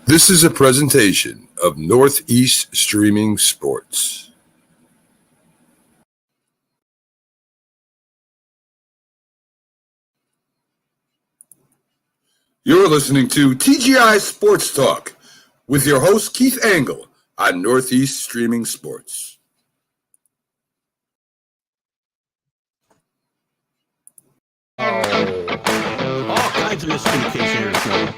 This is a presentation of Northeast Streaming Sports. You're listening to TGI Sports Talk with your host Keith Angle on Northeast Streaming Sports. All kinds of miscommunication here this morning.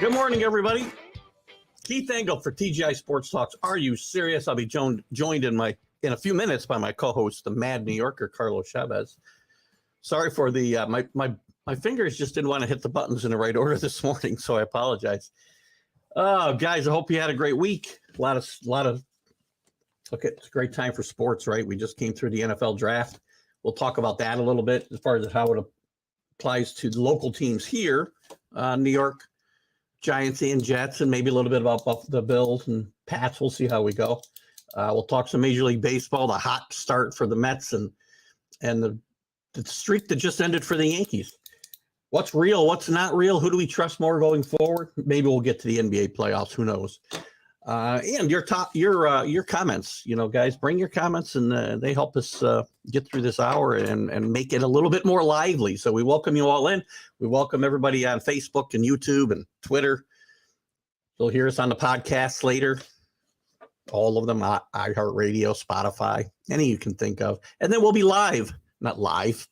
Good morning, everybody. Keith Angle for TGI Sports Talks. Are you serious? I'll be joined in a few minutes by my co-host, the Mad New Yorker, Carlos Chavez. Sorry for the my fingers just didn't want to hit the buttons in the right order this morning, so I apologize. Guys, I hope you had a great week. A lot of. Look, it's a great time for sports, right? We just came through the NFL draft. We'll talk about that a little bit as far as how it applies to the local teams here, New York Giants and Jets, and maybe a little bit about the Bills and Pats. We'll see how we go. We'll talk some Major League Baseball, the hot start for the Mets and the streak that just ended for the Yankees. What's real? What's not real? Who do we trust more going forward? Maybe we'll get to the NBA playoffs. Who knows? And your comments, guys, bring your comments, and they help us get through this hour and make it a little bit more lively. So we welcome you all in. We welcome everybody on Facebook and YouTube and Twitter. You'll hear us on the podcasts later. All of them, iHeartRadio, Spotify, any you can think of. And then we'll be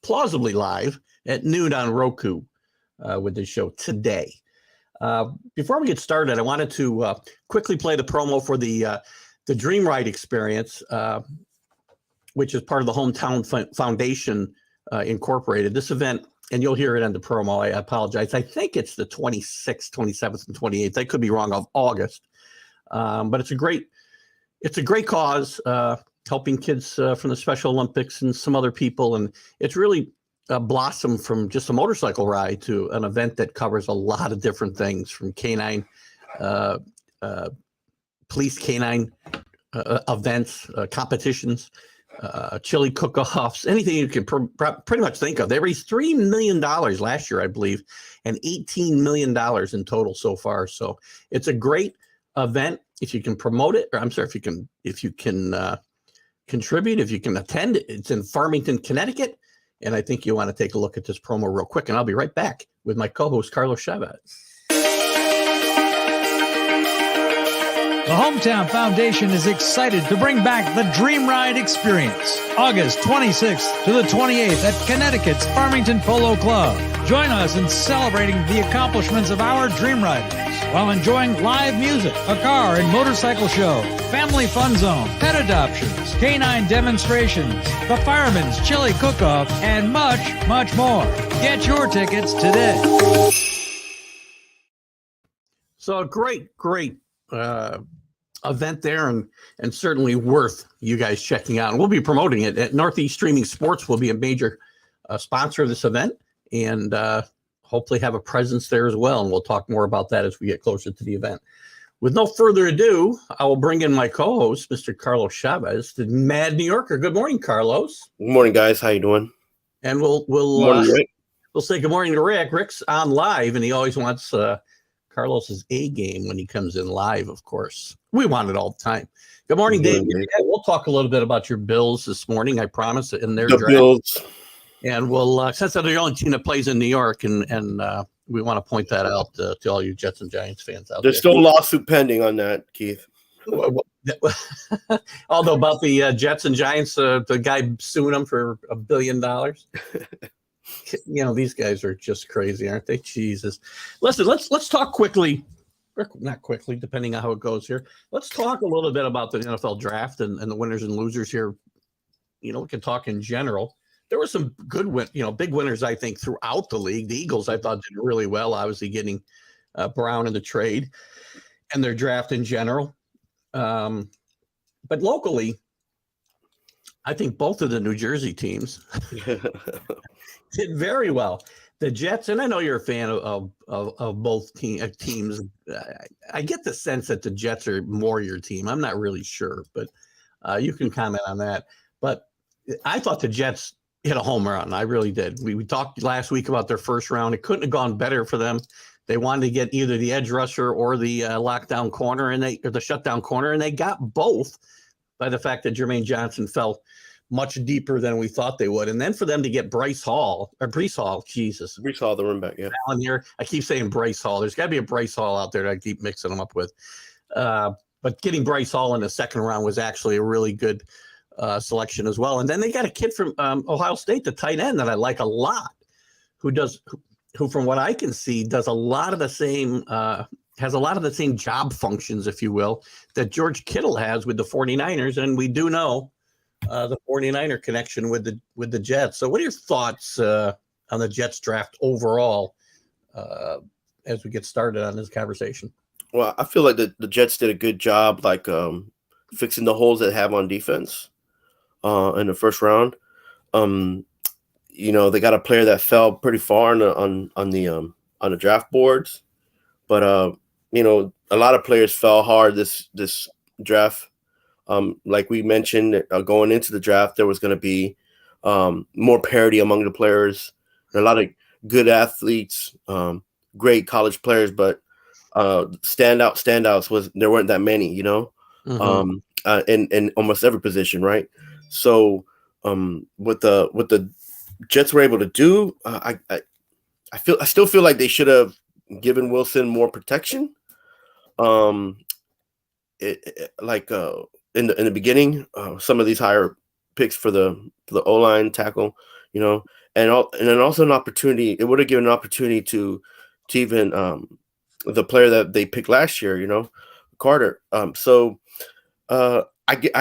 plausibly live at noon on Roku with the show today. Before we get started, I wanted to quickly play the promo for the Dream Ride experience, which is part of the Hometown Foundation Incorporated. This event, and you'll hear it in the promo, I apologize. I think it's the 26th, 27th, and 28th. I could be wrong, of August. But it's a great cause, helping kids from the Special Olympics and some other people. And it's really blossomed from just a motorcycle ride to an event that covers a lot of different things, from canine, police canine events, competitions, chili cook-offs, anything you can pretty much think of. They raised $3 million last year, I believe, and $18 million in total so far. So it's a great event. If you can promote it, or I'm sorry, if you can contribute, if you can attend, it's in Farmington, Connecticut. And I think you want to take a look at this promo real quick, and I'll be right back with my co-host, Carlos Chavez. The Hometown Foundation is excited to bring back the Dream Ride experience, August 26th to the 28th at Connecticut's Farmington Polo Club. Join us in celebrating the accomplishments of our Dream Riders while enjoying live music, a car and motorcycle show, family fun zone, pet adoptions, canine demonstrations, the Fireman's Chili Cook-Off, and much, much more. Get your tickets today. So a great event there, and certainly worth you guys checking out. And we'll be promoting it. At Northeast Streaming Sports will be a major sponsor of this event, and hopefully have a presence there as well. And we'll talk more about that as we get closer to the event. With no further ado, I will bring in my co-host, Mr. Carlos Chavez, the Mad New Yorker. Good morning, Carlos. Good morning, guys. How you doing? And we'll say good morning to Rick. Rick's on live, and he always wants Carlos's A game when he comes in live, of course. We want it all the time. Good morning, Dave. We'll talk a little bit about your Bills this morning, I promise, in their draft. Bills. And we'll, since they're the only team that plays in New York, and we want to point that out to all you Jets and Giants fans out there. There's still a lawsuit pending on that, Keith. Although about the Jets and Giants, the guy suing them for $1 billion. These guys are just crazy, aren't they? Jesus. Listen, let's talk quickly, or not quickly, depending on how it goes here. Let's talk a little bit about the NFL draft and the winners and losers here. We can talk in general. There were some good big winners, I think, throughout the league. The Eagles, I thought, did really well, obviously getting Brown in the trade and their draft in general. But locally, I think both of the New Jersey teams did very well. The Jets, and I know you're a fan of both teams. I get the sense that the Jets are more your team. I'm not really sure, but you can comment on that. But I thought the Jets hit a home run. I really did. We talked last week about their first round. It couldn't have gone better for them. They wanted to get either the edge rusher or the lockdown corner, or the shutdown corner, and they got both by the fact that Jermaine Johnson fell much deeper than we thought they would. And then for them to get Breece Hall, Jesus. Breece Hall, the running back, yeah. Alan here, I keep saying Breece Hall. There's got to be a Breece Hall out there that I keep mixing them up with. But getting Breece Hall in the second round was actually a really good selection as well. And then they got a kid from Ohio State, the tight end that I like a lot, who from what I can see, does a lot of the same, has a lot of the same job functions, if you will, that George Kittle has with the 49ers. And we do know the 49er connection with the Jets. So what are your thoughts on the Jets draft overall as we get started on this conversation? Well, I feel like the Jets did a good job, fixing the holes they have on defense in the first round. They got a player that fell pretty far on the draft boards, but a lot of players fell hard this draft. Like we mentioned, going into the draft, there was going to be more parity among the players. A lot of good athletes, great college players, but standouts there weren't that many, in almost every position, right? So what the Jets were able to do, I still feel like they should have given Wilson more protection. In the beginning, some of these higher picks for the O-line tackle, and then also an opportunity. It would have given an opportunity to even the player that they picked last year, Carter. I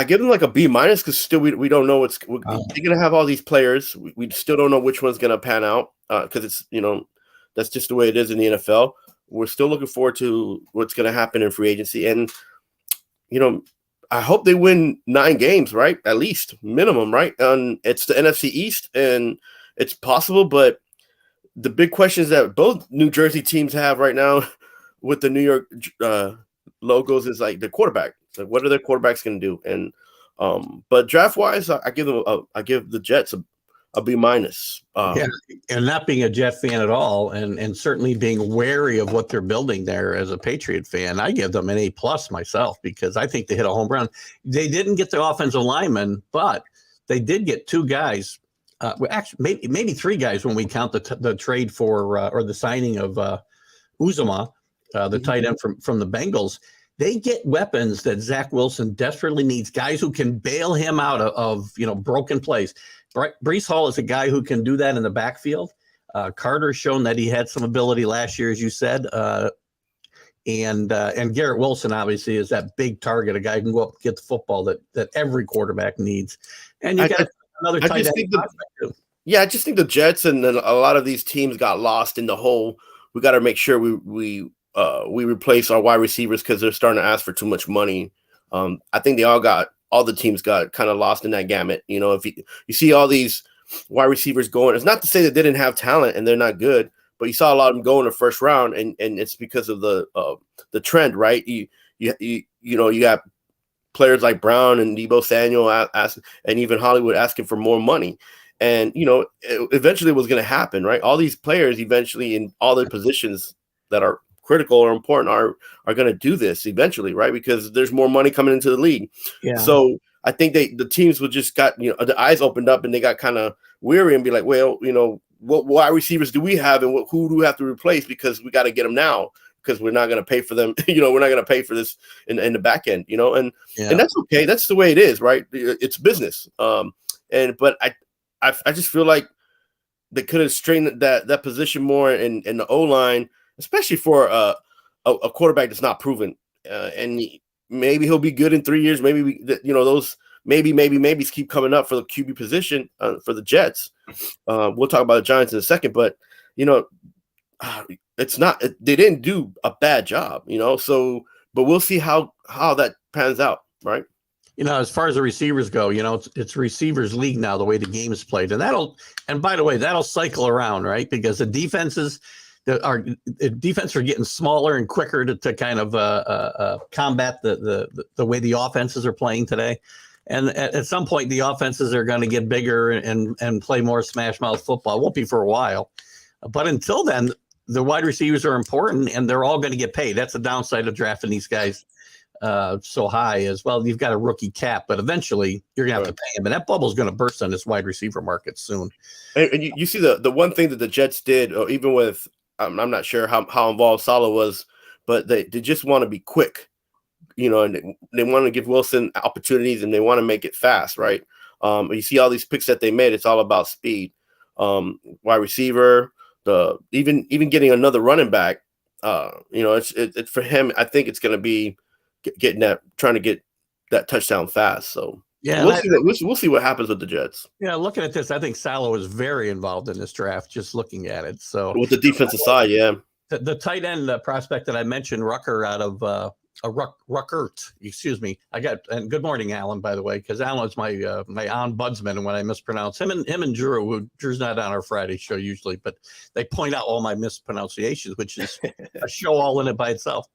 give them like a B- because still we don't know they're gonna have all these players. We still don't know which one's gonna pan out because it's that's just the way it is in the NFL. We're still looking forward to what's gonna happen in free agency, and I hope they win 9 games, right? At least minimum, right? And it's the NFC East, and it's possible, but the big questions that both New Jersey teams have right now with the New York logos is like the quarterback. Like, what are their quarterbacks going to do? And but draft wise, I give the Jets a B-. And not being a Jet fan at all, and certainly being wary of what they're building there as a Patriot fan, I give them an A+ myself because I think they hit a home run. They didn't get the offensive lineman, but they did get 2 guys. Actually, maybe 3 guys when we count the trade for or the signing of Uzomah, the tight end from the Bengals. They get weapons that Zach Wilson desperately needs, guys who can bail him out of broken plays. Breece Hall is a guy who can do that in the backfield. Carter's shown that he had some ability last year, as you said. And Garrett Wilson obviously is that big target, a guy who can go up and get the football that every quarterback needs. And you got another tight end. I just think the Jets and then a lot of these teams got lost in the whole. We got to make sure we replace our wide receivers because they're starting to ask for too much money. I think all the teams got kind of lost in that gamut. If you see all these wide receivers going, it's not to say that they didn't have talent and they're not good, but you saw a lot of them go in the first round, and it's because of the trend, right? You got players like Brown and Deebo Samuel and even Hollywood asking for more money. And, eventually it was going to happen, right? All these players eventually in all their positions that are critical or important are going to do this eventually, right? Because there's more money coming into the league. Yeah. So I think the teams would just got, the eyes opened up and they got kind of weary and be like, well, what wide receivers do we have and who do we have to replace? Because we got to get them now because we're not going to pay for them. We're not going to pay for this in the back end, and that's okay. That's the way it is, right? It's business. But I just feel like they could have straightened that position more in the O-line, especially for a quarterback that's not proven. And maybe he'll be good in 3 years. Maybe those maybes keep coming up for the QB position for the Jets. We'll talk about the Giants in a second, but it's not. They didn't do a bad job, So, but we'll see how that pans out, right? As far as the receivers go, it's receivers league now, the way the game is played. And by the way, that'll cycle around, right? Because the defenses are getting smaller and quicker to kind of combat the way the offenses are playing today. And at some point, the offenses are going to get bigger and play more smash mouth football. It won't be for a while. But until then, the wide receivers are important, and they're all going to get paid. That's the downside of drafting these guys so high as well. You've got a rookie cap, but eventually you're going to have to pay him. And that bubble's going to burst on this wide receiver market soon. And you see the one thing that the Jets did, or even with, I'm not sure how involved Saleh was, but they just want to be quick, and they want to give Wilson opportunities and they want to make it fast, right? You see all these picks that they made, it's all about speed. Wide receiver, even getting another running back, it's for him. I think it's going to be trying to get that touchdown fast. So yeah, we'll see what happens with the Jets. Yeah, looking at this, I think Saleh was very involved in this draft. Just looking at it, so with the defensive side, yeah. The tight end prospect that I mentioned, Rucker out of Ruckert, excuse me. And good morning, Alan, by the way, because Alan's my ombudsman, and when I mispronounce him and Drew's not on our Friday show usually, but they point out all my mispronunciations, which is a show all in it by itself.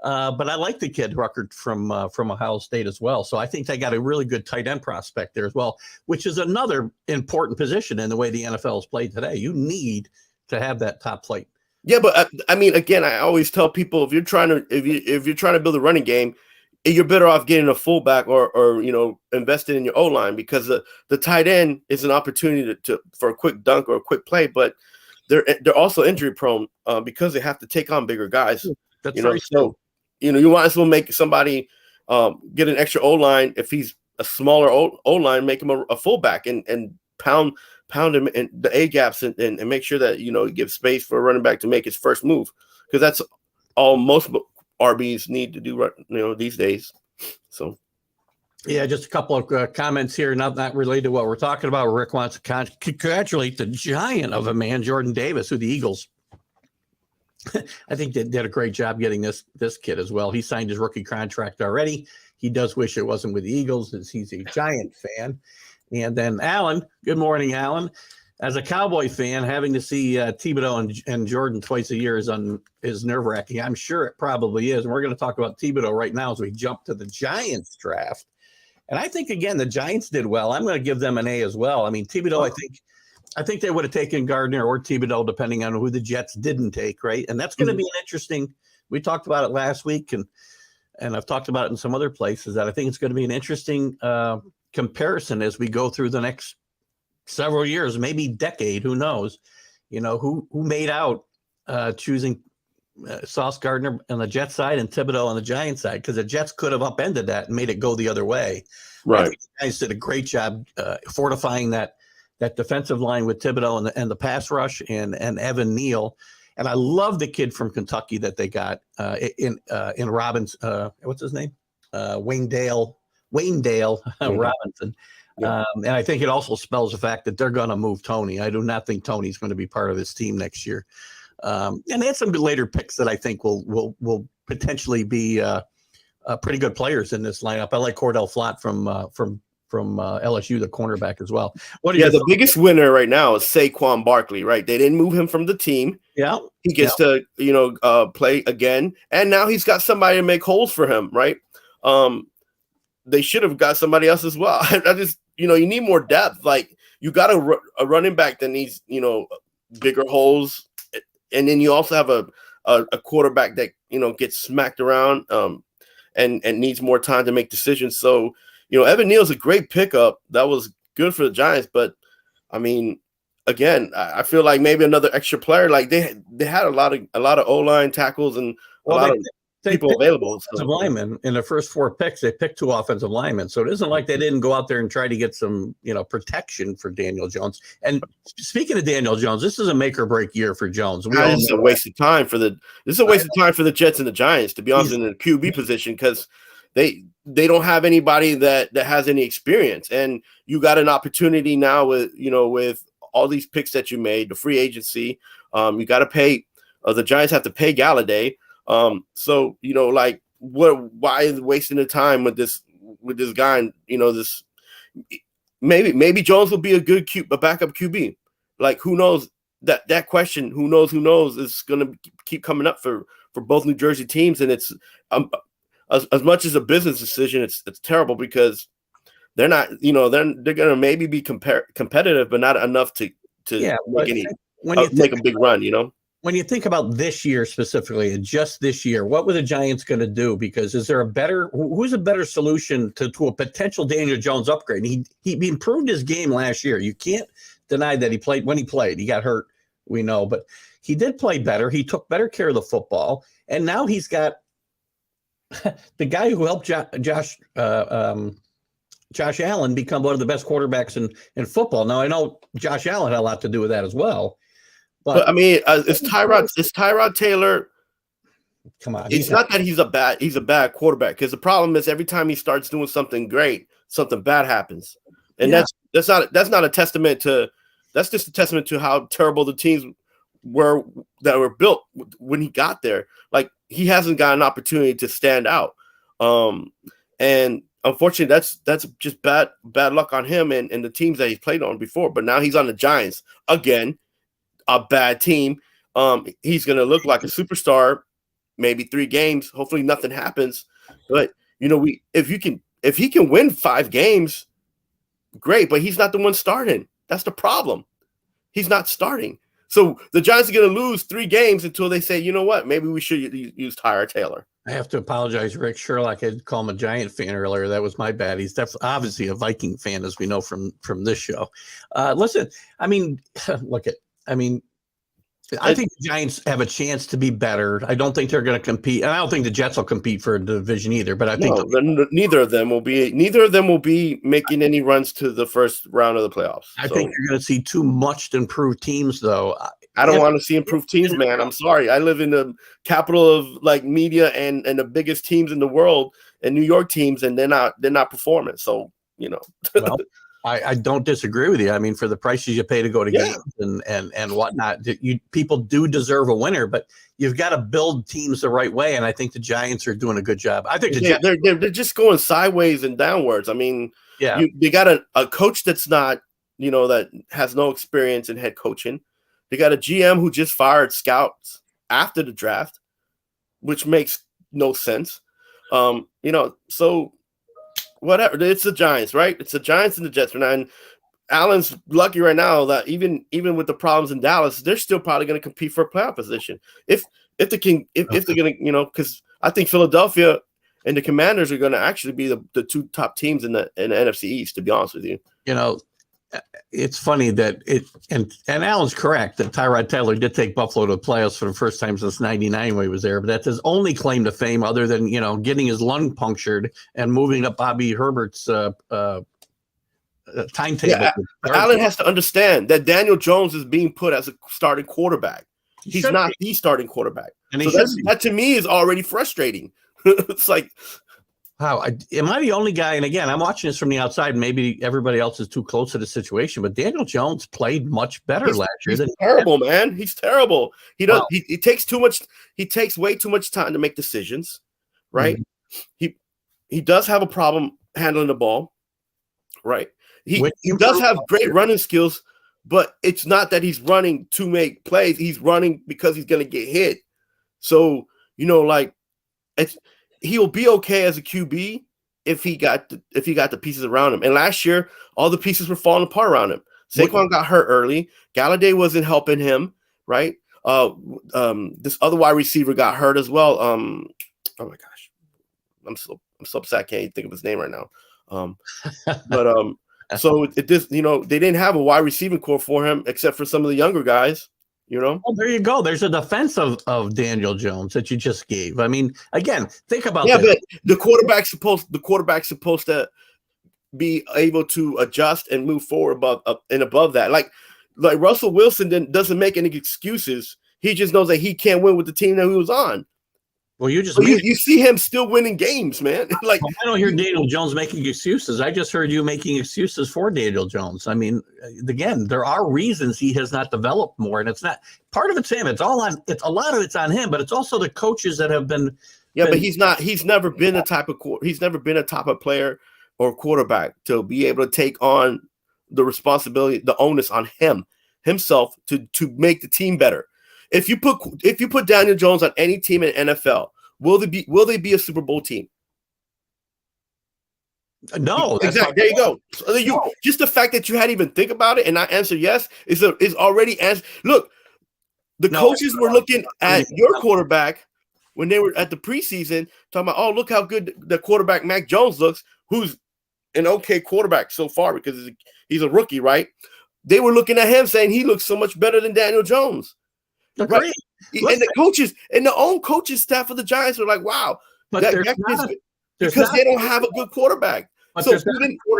But I like the kid Ruckert from Ohio State as well. So I think they got a really good tight end prospect there as well, which is another important position in the way the NFL is played today. You need to have that top flight. Yeah, but I mean, again, I always tell people if you're trying to build a running game, you're better off getting a fullback or investing in your O-line, because the tight end is an opportunity for a quick dunk or a quick play, but they're also injury prone because they have to take on bigger guys. That's very true. You might as well make somebody get an extra O-line. If he's a smaller O-line, make him a fullback and pound him in the A gaps and make sure that, you give space for a running back to make his first move, because that's all most RBs need to do, these days. So. Yeah, just a couple of comments here, not related to what we're talking about. Rick wants to congratulate the giant of a man, Jordan Davis, who the Eagles, I think they did a great job getting this kid as well. He signed his rookie contract already. He does wish it wasn't with the Eagles, as he's a Giant fan. And then Alan, good morning, Alan. As a Cowboy fan, having to see Thibodeau and Jordan twice a year is nerve-wracking. I'm sure it probably is. And we're going to talk about Thibodeau right now as we jump to the Giants draft. And I think, again, the Giants did well. I'm going to give them an A as well. I mean, Thibodeau, I think they would have taken Gardner or Thibodeau, depending on who the Jets didn't take, right? And that's going to be an interesting – we talked about it last week, and I've talked about it in some other places, that I think it's going to be an interesting comparison as we go through the next several years, maybe decade, who knows, who made out choosing Sauce Gardner on the Jets side and Thibodeau on the Giants side, because the Jets could have upended that and made it go the other way. Right. I think the guys did a great job fortifying that defensive line with Thibodeau and the pass rush and Evan Neal. And I love the kid from Kentucky that they got in Robbins. What's his name? Wayne Dale Robinson. Yeah. And I think it also spells the fact that they're going to move Tony. I do not think Tony's going to be part of this team next year. And they had some good later picks that I think will potentially be pretty good players in this lineup. I like Cordell Flott from LSU, the cornerback as well. The biggest winner right now is Saquon Barkley, right? They didn't move him from the team. Yeah. He gets to, play again. And now he's got somebody to make holes for him, right? They should have got somebody else as well. I just, you need more depth. Like, you got a running back that needs, bigger holes. And then you also have a quarterback that, gets smacked around and needs more time to make decisions. So, Evan Neal's a great pickup. That was good for the Giants. But, I mean, again, I feel like maybe another extra player. Like, they had a lot of O-line tackles and a lot of people available. Offensive linemen in the first 4 picks, they picked 2 offensive linemen. So it isn't like they didn't go out there and try to get some, protection for Daniel Jones. And speaking of Daniel Jones, this is a make or break year for Jones. This is a waste of time for the Jets and the Giants, to be honest, in the QB position, because they don't have anybody that has any experience. And you got an opportunity now with all these picks that you made, the free agency. You got to pay. The Giants have to pay Galladay. So, like, why is wasting the time with this guy? And, this maybe Jones will be a backup QB. Like, who knows? That question, who knows, is going to keep coming up for both New Jersey teams. And it's as much as a business decision, it's terrible, because they're not, they're going to maybe be competitive, but not enough to make a big run, When you think about this year specifically, and just this year, what were the Giants going to do? Because who's a better solution to a potential Daniel Jones upgrade? He improved his game last year. You can't deny that he played when he played. He got hurt, we know, but he did play better. He took better care of the football, and now he's got the guy who helped Josh Allen become one of the best quarterbacks in football. Now I know Josh Allen had a lot to do with that as well. But I mean, it's Tyrod Taylor. Come on, it's not that he's a bad quarterback, because the problem is every time he starts doing something great, something bad happens, and that's not a testament to. That's just a testament to how terrible the teams were that were built when he got there. Like, he hasn't got an opportunity to stand out, and unfortunately, that's just bad luck on him and the teams that he's played on before. But now he's on the Giants again. A bad team. He's going to look like a superstar, maybe 3 games. Hopefully nothing happens. But if he can win 5 games, great. But he's not the one starting. That's the problem. He's not starting. So the Giants are going to lose 3 games until they say, you know what, maybe we should use Tyrod Taylor. I have to apologize, Rick Sherlock. I called him a Giant fan earlier. That was my bad. He's obviously a Viking fan, as we know from this show. Listen, I mean, I think the Giants have a chance to be better. I don't think they're going to compete. And I don't think the Jets will compete for a division either. But I think neither of them will be making any runs to the first round of the playoffs. I think you're going to see 2 much improved teams, though. I don't want to see improved teams, man. I'm sorry. I live in the capital of like media and the biggest teams in the world, and New York teams, and they're not performing. So Well, I don't disagree with you. I mean, for the prices you pay to go to games and whatnot, people do deserve a winner, but you've got to build teams the right way. And I think the Giants are doing a good job. I think they're just going sideways and downwards. I mean, they got a coach that's not, that has no experience in head coaching. They got a GM who just fired scouts after the draft, which makes no sense. So whatever. It's the Giants, right? It's the Giants and the Jets. And Allen's lucky right now that even with the problems in Dallas, they're still probably going to compete for a playoff position. If they're going to, because I think Philadelphia and the Commanders are going to actually be the 2 top teams in the NFC East, to be honest with you. It's funny that and Allen's correct that Tyrod Taylor did take Buffalo to the playoffs for the first time since '99 when he was there, but that's his only claim to fame, other than getting his lung punctured and moving up Bobby Herbert's timetable. Yeah, Allen has to understand that Daniel Jones is being put as a starting quarterback. He's not the starting quarterback, and so that to me is already frustrating. It's like, wow, am I the only guy? And again, I'm watching this from the outside. Maybe everybody else is too close to the situation, but Daniel Jones played much better last year. He's terrible, man. He's terrible. He does. Wow. He takes too much. He takes way too much time to make decisions. Right. Mm-hmm. He does have a problem handling the ball. Right. He does have great running skills, but it's not that he's running to make plays. He's running because he's going to get hit. So he'll be okay as a QB if he got the pieces around him. And last year, all the pieces were falling apart around him. Saquon got hurt early. Galladay wasn't helping him, right? This other wide receiver got hurt as well. Oh my gosh, I'm so upset. I can't even think of his name right now. So they didn't have a wide receiving core for him except for some of the younger guys. Well, there you go. There's a defense of Daniel Jones that you just gave. I mean, again, think about that. But the quarterback's supposed to be able to adjust and move forward above that. Like Russell Wilson doesn't make any excuses. He just knows that he can't win with the team that he was on. Well, you see him still winning games, man. I don't hear Daniel Jones making excuses. I just heard you making excuses for Daniel Jones. I mean, again, there are reasons he has not developed more, and it's not part of it's him. It's a lot of it's on him, but it's also the coaches that have been. Yeah, but he's never been a type of player or quarterback to be able to take on the responsibility, the onus on himself to make the team better. If you put Daniel Jones on any team in NFL, will they be a Super Bowl team? No, that's exactly. There you go. So just the fact that you hadn't even think about it and I answered yes is already answered. Look, the coaches were looking at your quarterback when they were at the preseason, talking about, oh, look how good the quarterback Mac Jones looks, who's an okay quarterback so far because he's a rookie, right? They were looking at him saying he looks so much better than Daniel Jones. Right? And the coaches and the own coaching staff of the Giants were like, wow, but because they don't have a good quarterback. But so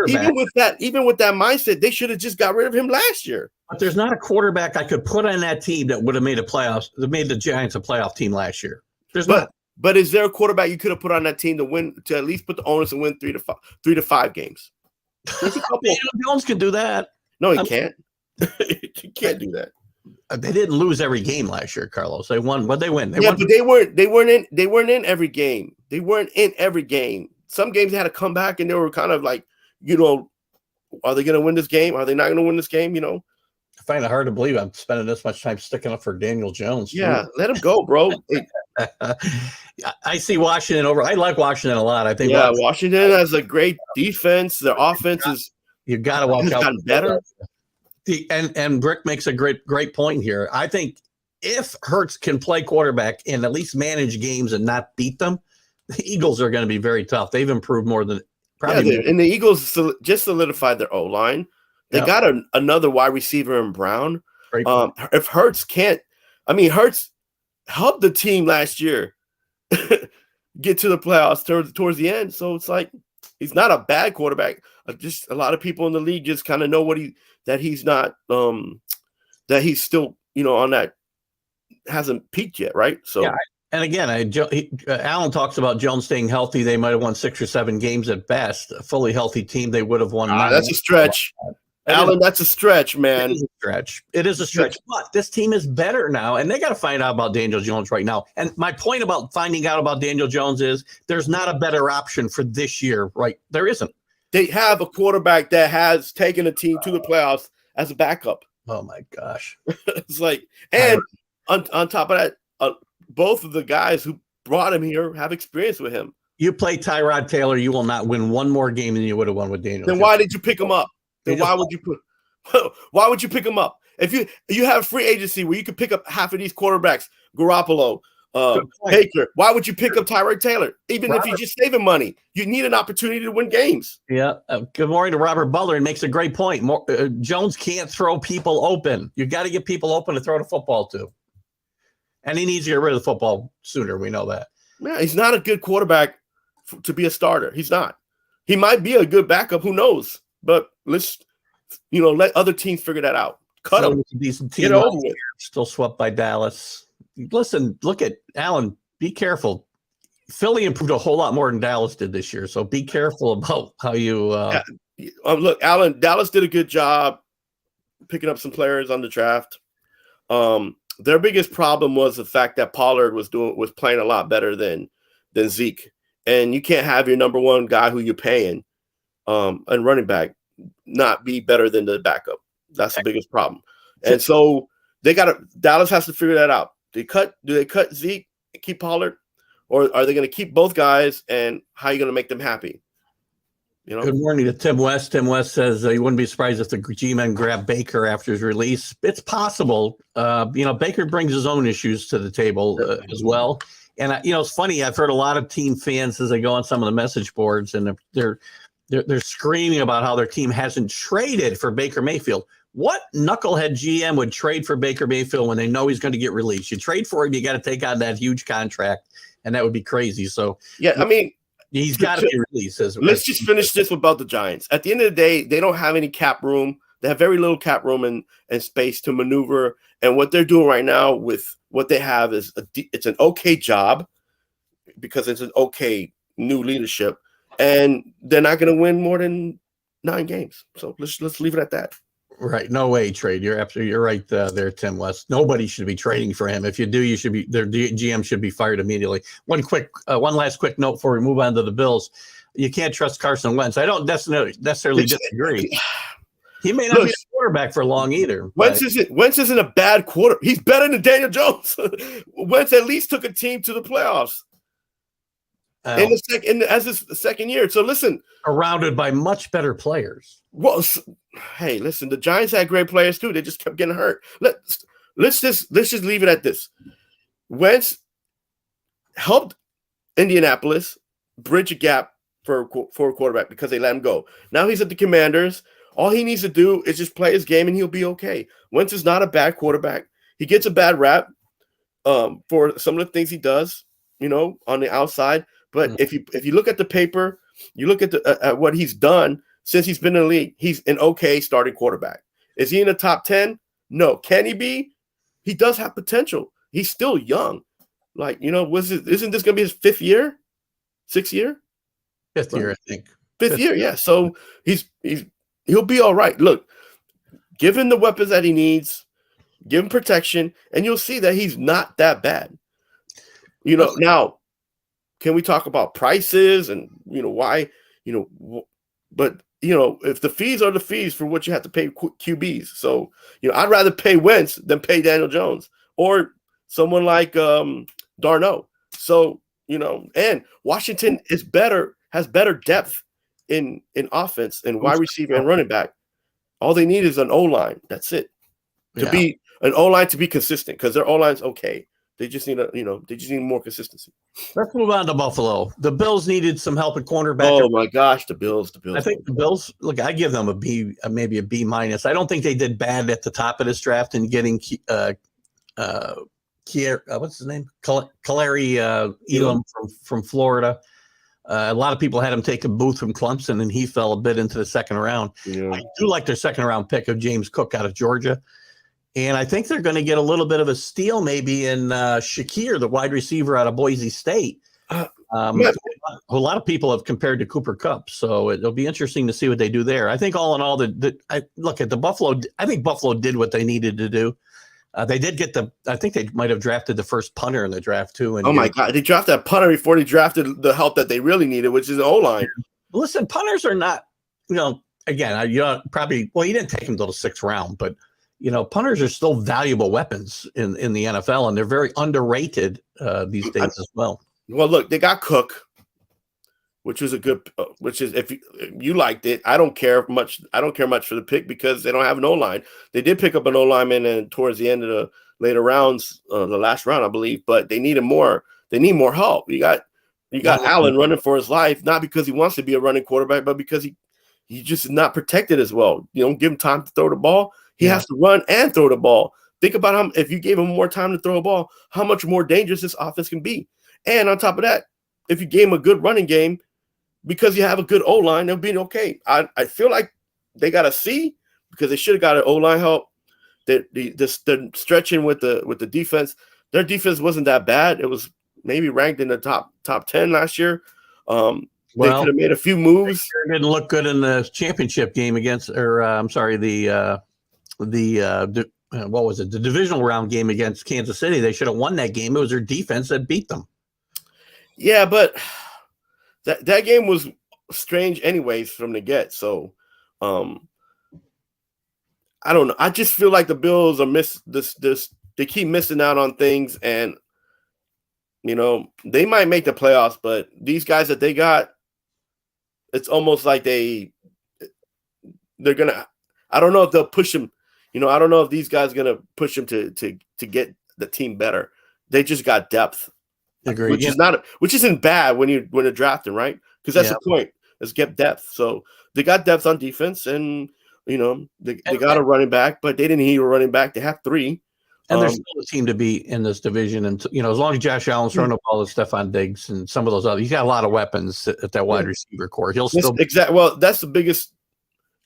even with that mindset, they should have just got rid of him last year. But there's not a quarterback I could put on that team that would have made the Giants a playoff team last year. There's not. But is there a quarterback you could have put on that team to at least put the onus and win 3 to 5 games? There's a couple. Daniel Jones can do that. No, he can't. He can't do that. They didn't lose every game last year, Carlos. They won. What they win? But they weren't in every game. They weren't in every game. Some games they had to come back and they were kind of like, are they going to win this game? Are they not going to win this game? I find it hard to believe I'm spending this much time sticking up for Daniel Jones. Yeah, let him go, bro. I see Washington over. I like Washington a lot. I think. Yeah, Washington has a great defense. Their offense is. You got to watch out. Gotten better. And Brick makes a great point here. I think if Hurts can play quarterback and at least manage games and not beat them, the Eagles are going to be very tough. They've improved more than probably. Yeah, and the Eagles just solidified their O-line. They got another wide receiver in Brown. If Hurts can't, Hurts helped the team last year get to the playoffs towards the end. So it's like he's not a bad quarterback. Just a lot of people in the league just kind of know that he's not that he's still on that hasn't peaked yet, right? So yeah. And again, Alan talks about Jones staying healthy. They might have won 6 or 7 games at best. A fully healthy team, they would have won. That's a stretch. Alan, that's a stretch, man. It is a stretch. But this team is better now, and they got to find out about Daniel Jones right now. And my point about finding out about Daniel Jones is there's not a better option for this year, right? There isn't. They have a quarterback that has taken a team to the playoffs as a backup. Oh, my gosh. It's like, and on top of that, both of the guys who brought him here have experience with him. You play Tyrod Taylor, you will not win one more game than you would have won with Daniel Then Jones. Why did you pick him up? Then why would you pick him up? If you have free agency where you could pick up half of these quarterbacks, Garoppolo, Baker, why would you pick up Tyrod Taylor? Even if you're just saving money, you need an opportunity to win games. Yeah. Good morning to Robert Butler, and makes a great point. Jones can't throw people open. You got to get people open to throw the football to. And he needs to get rid of the football sooner. We know that. Yeah, he's not a good quarterback to be a starter. He's not. He might be a good backup. Who knows? But let's, let other teams figure that out. Cut him. Get over with. Still swept by Dallas. Listen, look at Allen. Be careful. Philly improved a whole lot more than Dallas did this year. So be careful about how you. Look, Allen, Dallas did a good job picking up some players on the draft. Their biggest problem was the fact that Pollard was playing a lot better than Zeke, and you can't have your number one guy who you're paying, and running back not be better than the backup. That's the biggest problem. And so Dallas has to figure that out. Do they cut Zeke and keep Pollard, or are they going to keep both guys? And how are you going to make them happy? Good morning to Tim West. Tim West says he wouldn't be surprised if the G-men grab Baker after his release. It's possible. Baker brings his own issues to the table as well. And it's funny. I've heard a lot of team fans as they go on some of the message boards, and they're screaming about how their team hasn't traded for Baker Mayfield. What knucklehead GM would trade for Baker Mayfield when they know he's going to get released? You trade for him, you got to take on that huge contract, and that would be crazy. So he's got to be released. Let's just finish this about the Giants. At the end of the day, they don't have any cap room. They have very little cap room and space to maneuver. And what they're doing right now with what they have is it's an okay job because it's an okay new leadership. And they're not going to win more than 9 games. So let's leave it at that. Right. No way trade. You're right there, Tim West. Nobody should be trading for him. If you do, their GM should be fired immediately. One last quick note before we move on to the Bills. You can't trust Carson Wentz. I don't necessarily disagree. He may not be a quarterback for long either. Wentz isn't a bad quarter. He's better than Daniel Jones. Wentz at least took a team to the playoffs. in as his second year. So listen, surrounded by much better players. Well, hey, listen, the Giants had great players too. They just kept getting hurt. Let's just leave it at this. Wentz helped Indianapolis bridge a gap for a quarterback because they let him go. Now he's at the Commanders. All he needs to do is just play his game and he'll be okay. Wentz is not a bad quarterback. He gets a bad rap for some of the things he does, on the outside. But if you look at the paper, you look at what he's done since he's been in the league, he's an okay starting quarterback. Is he in the top 10? No. Can he be? He does have potential. He's still young. Isn't this going to be his fifth year? Sixth year? Fifth year, I think. Fifth year, yeah. So he'll be all right. Look, give him the weapons that he needs, give him protection, and you'll see that he's not that bad. Now, can we talk about prices and why? But if the fees are the fees for what you have to pay QBs, so I'd rather pay Wentz than pay Daniel Jones or someone like Darno. So and Washington has better depth in offense and wide receiver and running back. All they need is an O-line. That's it. To be an O-line to be consistent, because their O-line's okay. They just need more consistency. Let's move on to Buffalo. The Bills needed some help at cornerback. Oh my gosh, the Bills. I think the Bills. Look, I give them a B, maybe a B minus. I don't think they did bad at the top of this draft in getting what's his name? Kalari Elam from Florida. A lot of people had him take a Booth from Clemson, and he fell a bit into the second round. Yeah. I do like their second round pick of James Cook out of Georgia. And I think they're going to get a little bit of a steal maybe in Shakir, the wide receiver out of Boise State. A lot of people have compared to Cooper Kupp. So it'll be interesting to see what they do there. I think all in all, I look at the Buffalo. I think Buffalo did what they needed to do. They did get I think they might have drafted the first punter in the draft too. And oh my God, they drafted that punter before they drafted the help that they really needed, which is the O-line. Listen, punters are not, again, probably, well, you didn't take them till the sixth round, but punters are still valuable weapons in the NFL, and they're very underrated these days as well. Well, look, they got Cook, which was if you liked it. I don't care much. I don't care much for the pick because they don't have an O-line. They did pick up an O-lineman and towards the end of the later rounds, the last round, I believe, but they needed more. They need more help. You got Allen running for his life, not because he wants to be a running quarterback, but because he just is not protected as well. You don't give him time to throw the ball. He has to run and throw the ball. Think about if you gave him more time to throw a ball, how much more dangerous this offense can be. And on top of that, if you gave him a good running game, because you have a good O-line, they'll be okay. I feel like they got a C because they should have got an O-line help. They're stretching with the defense. Their defense wasn't that bad. It was maybe ranked in the top 10 last year. They could have made a few moves. It didn't look good in the championship game against, what was it? The divisional round game against Kansas City. They should have won that game. It was their defense that beat them. Yeah, but that game was strange anyways from the get. So I don't know. I just feel like the Bills are they keep missing out on things, and they might make the playoffs, but these guys that they got, it's almost like they're gonna. I don't know if they'll push them. I don't know if these guys are gonna push them to get the team better. They just got depth. Agreed. Which isn't bad when you're drafting, right? Because that's the point. Is get depth. So they got depth on defense, and they got a running back, but they didn't need a running back. They have three. And there's still a team to be in this division, and as long as Josh Allen's throwing the ball to Stephon Diggs and some of those others, he's got a lot of weapons at that wide receiver core. He'll still well, that's the biggest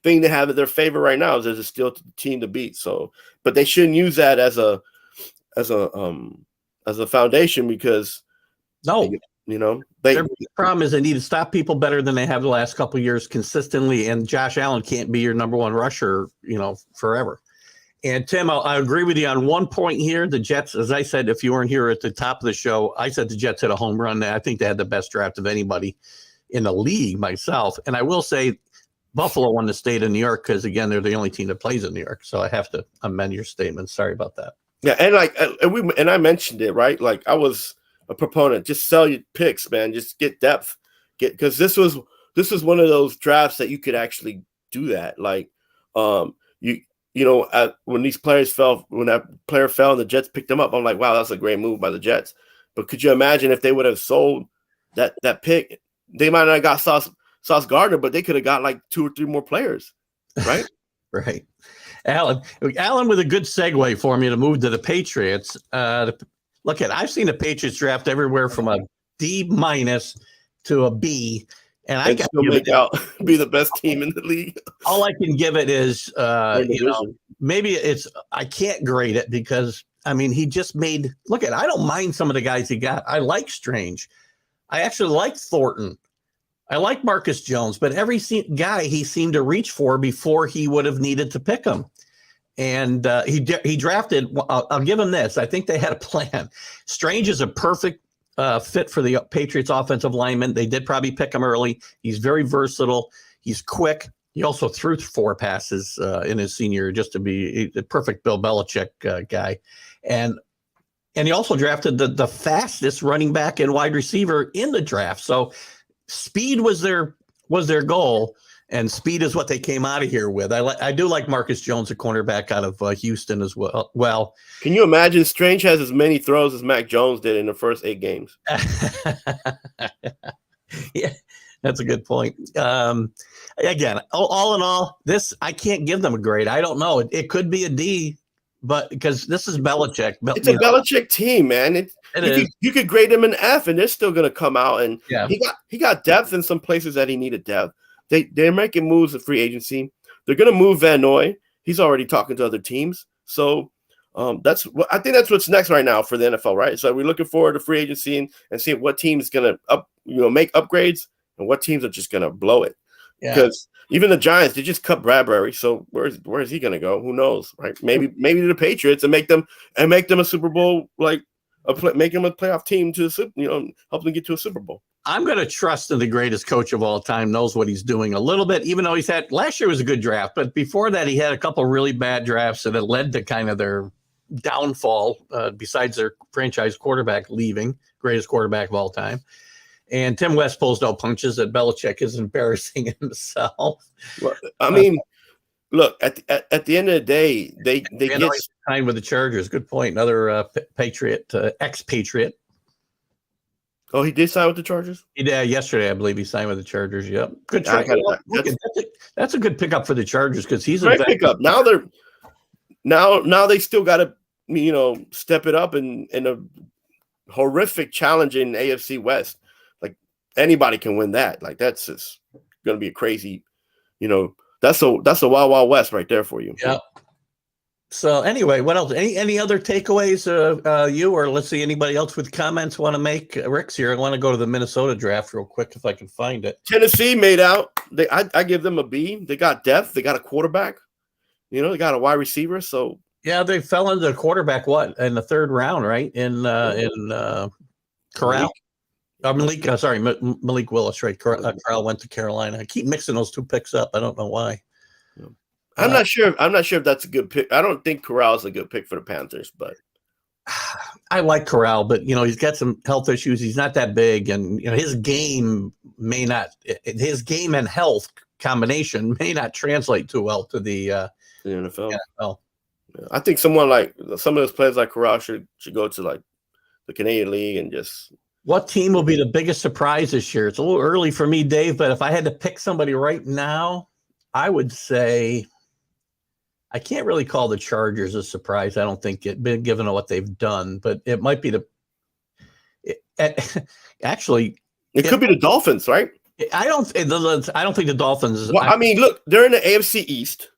thing they have in their favor right now is there's still a team to beat. So, but they shouldn't use that as a foundation because their problem is they need to stop people better than they have the last couple of years consistently, and Josh Allen can't be your number one rusher, forever. And Tim, I agree with you on one point here. The Jets, as I said, if you weren't here at the top of the show, I said the Jets hit a home run. I think they had the best draft of anybody in the league myself. And I will say Buffalo won the state of New York because, again, they're the only team that plays in New York. So I have to amend your statement. Sorry about that. Yeah, and I mentioned it, right? Like I was a proponent. Just sell your picks, man. Just get depth. Because this was one of those drafts that you could actually do that. Like, when these players fell, when that player fell and the Jets picked him up, I'm like, wow, that's a great move by the Jets. But could you imagine if they would have sold that pick? They might not have got Sauce Gardner, but they could have got like 2 or 3 more players, right? Right. Alan with a good segue for me to move to the Patriots. Look I've seen the Patriots draft everywhere from a D- to a B, and I got to be the best team in the league. All I can give it is, maybe I can't grade it because he just made. I don't mind some of the guys he got. I like Strange. I actually like Thornton. I like Marcus Jones, but every guy he seemed to reach for before he would have needed to pick him. And he drafted. I'll give him this. I think they had a plan. Strange is a perfect fit for the Patriots offensive lineman. They did probably pick him early. He's very versatile. He's quick. He also threw 4 passes in his senior year just to be a perfect Bill Belichick guy. And he also drafted the fastest running back and wide receiver in the draft. So speed was their goal, and speed is what they came out of here with. I do like Marcus Jones, a cornerback out of Houston as well. Well, can you imagine Strange has as many throws as Mac Jones did in the first 8 games? Yeah, that's a good point. Again, all in all, this I can't give them a grade. I don't know. It could be a D, but because this is Belichick. It's a Belichick team, man. You could grade them an F, and they're still going to come out. And he got depth in some places that he needed depth. They're making moves in free agency. They're going to move Van Noy. He's already talking to other teams. So I think that's what's next right now for the NFL, right? So we're looking forward to free agency and seeing what teams going to make upgrades and what teams are just going to blow it. Yeah. Because even the Giants, they just cut Bradbury. So where is he going to go? Who knows, right? Maybe to the Patriots and make them a Super Bowl, make them a playoff team help them get to a Super Bowl. I'm going to trust that the greatest coach of all time knows what he's doing a little bit, even though last year was a good draft, but before that he had a couple of really bad drafts that had led to kind of their downfall, besides their franchise quarterback leaving, greatest quarterback of all time. And Tim West pulls no punches that Belichick is embarrassing himself. Well, look, at the end of the day, they get signed with the Chargers. Good point. Another Patriot, ex-Patriot. Oh, he did sign with the Chargers? He did yesterday, I believe he signed with the Chargers. Yep. Good try. That's a good pickup for the Chargers because he's a great pickup. Now they still got to step it up in a horrific challenge in AFC West. Like anybody can win that. Like that's just going to be a crazy, that's a wild, wild west right there for you. Yeah. So anyway, what else? Any other takeaways? You or let's see anybody else with comments want to make? Rick's here. I want to go to the Minnesota draft real quick if I can find it. Tennessee made out. I give them a B. They got depth. They got a quarterback. They got a wide receiver. So yeah, they fell into the quarterback in the 3rd round, right? In Corral. Malik Willis, right? Corral went to Carolina. I keep mixing those 2 picks up. I don't know why. I'm not sure if that's a good pick. I don't think Corral is a good pick for the Panthers, but I like Corral, but he's got some health issues. He's not that big, and his game and health combination may not translate too well to the NFL. Yeah, I think someone like some of those players like Corral should go to like the Canadian League and just. What team will be the biggest surprise this year? It's a little early for me, Dave, but if I had to pick somebody right now, I would say. I can't really call the Chargers a surprise. I don't think given what they've done, but it might be actually. It could be the Dolphins, right? I don't think the Dolphins. Well, look, they're in the AFC East.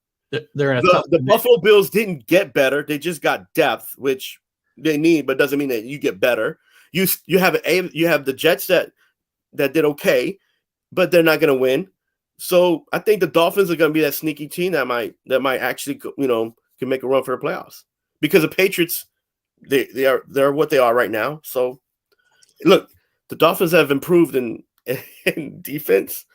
They're in the Buffalo Bills didn't get better. They just got depth, which they need, but doesn't mean that you get better. You have the Jets that did okay, but they're not going to win. So I think the Dolphins are going to be that sneaky team that might actually can make a run for the playoffs because the Patriots they're what they are right now. So look, the Dolphins have improved in defense.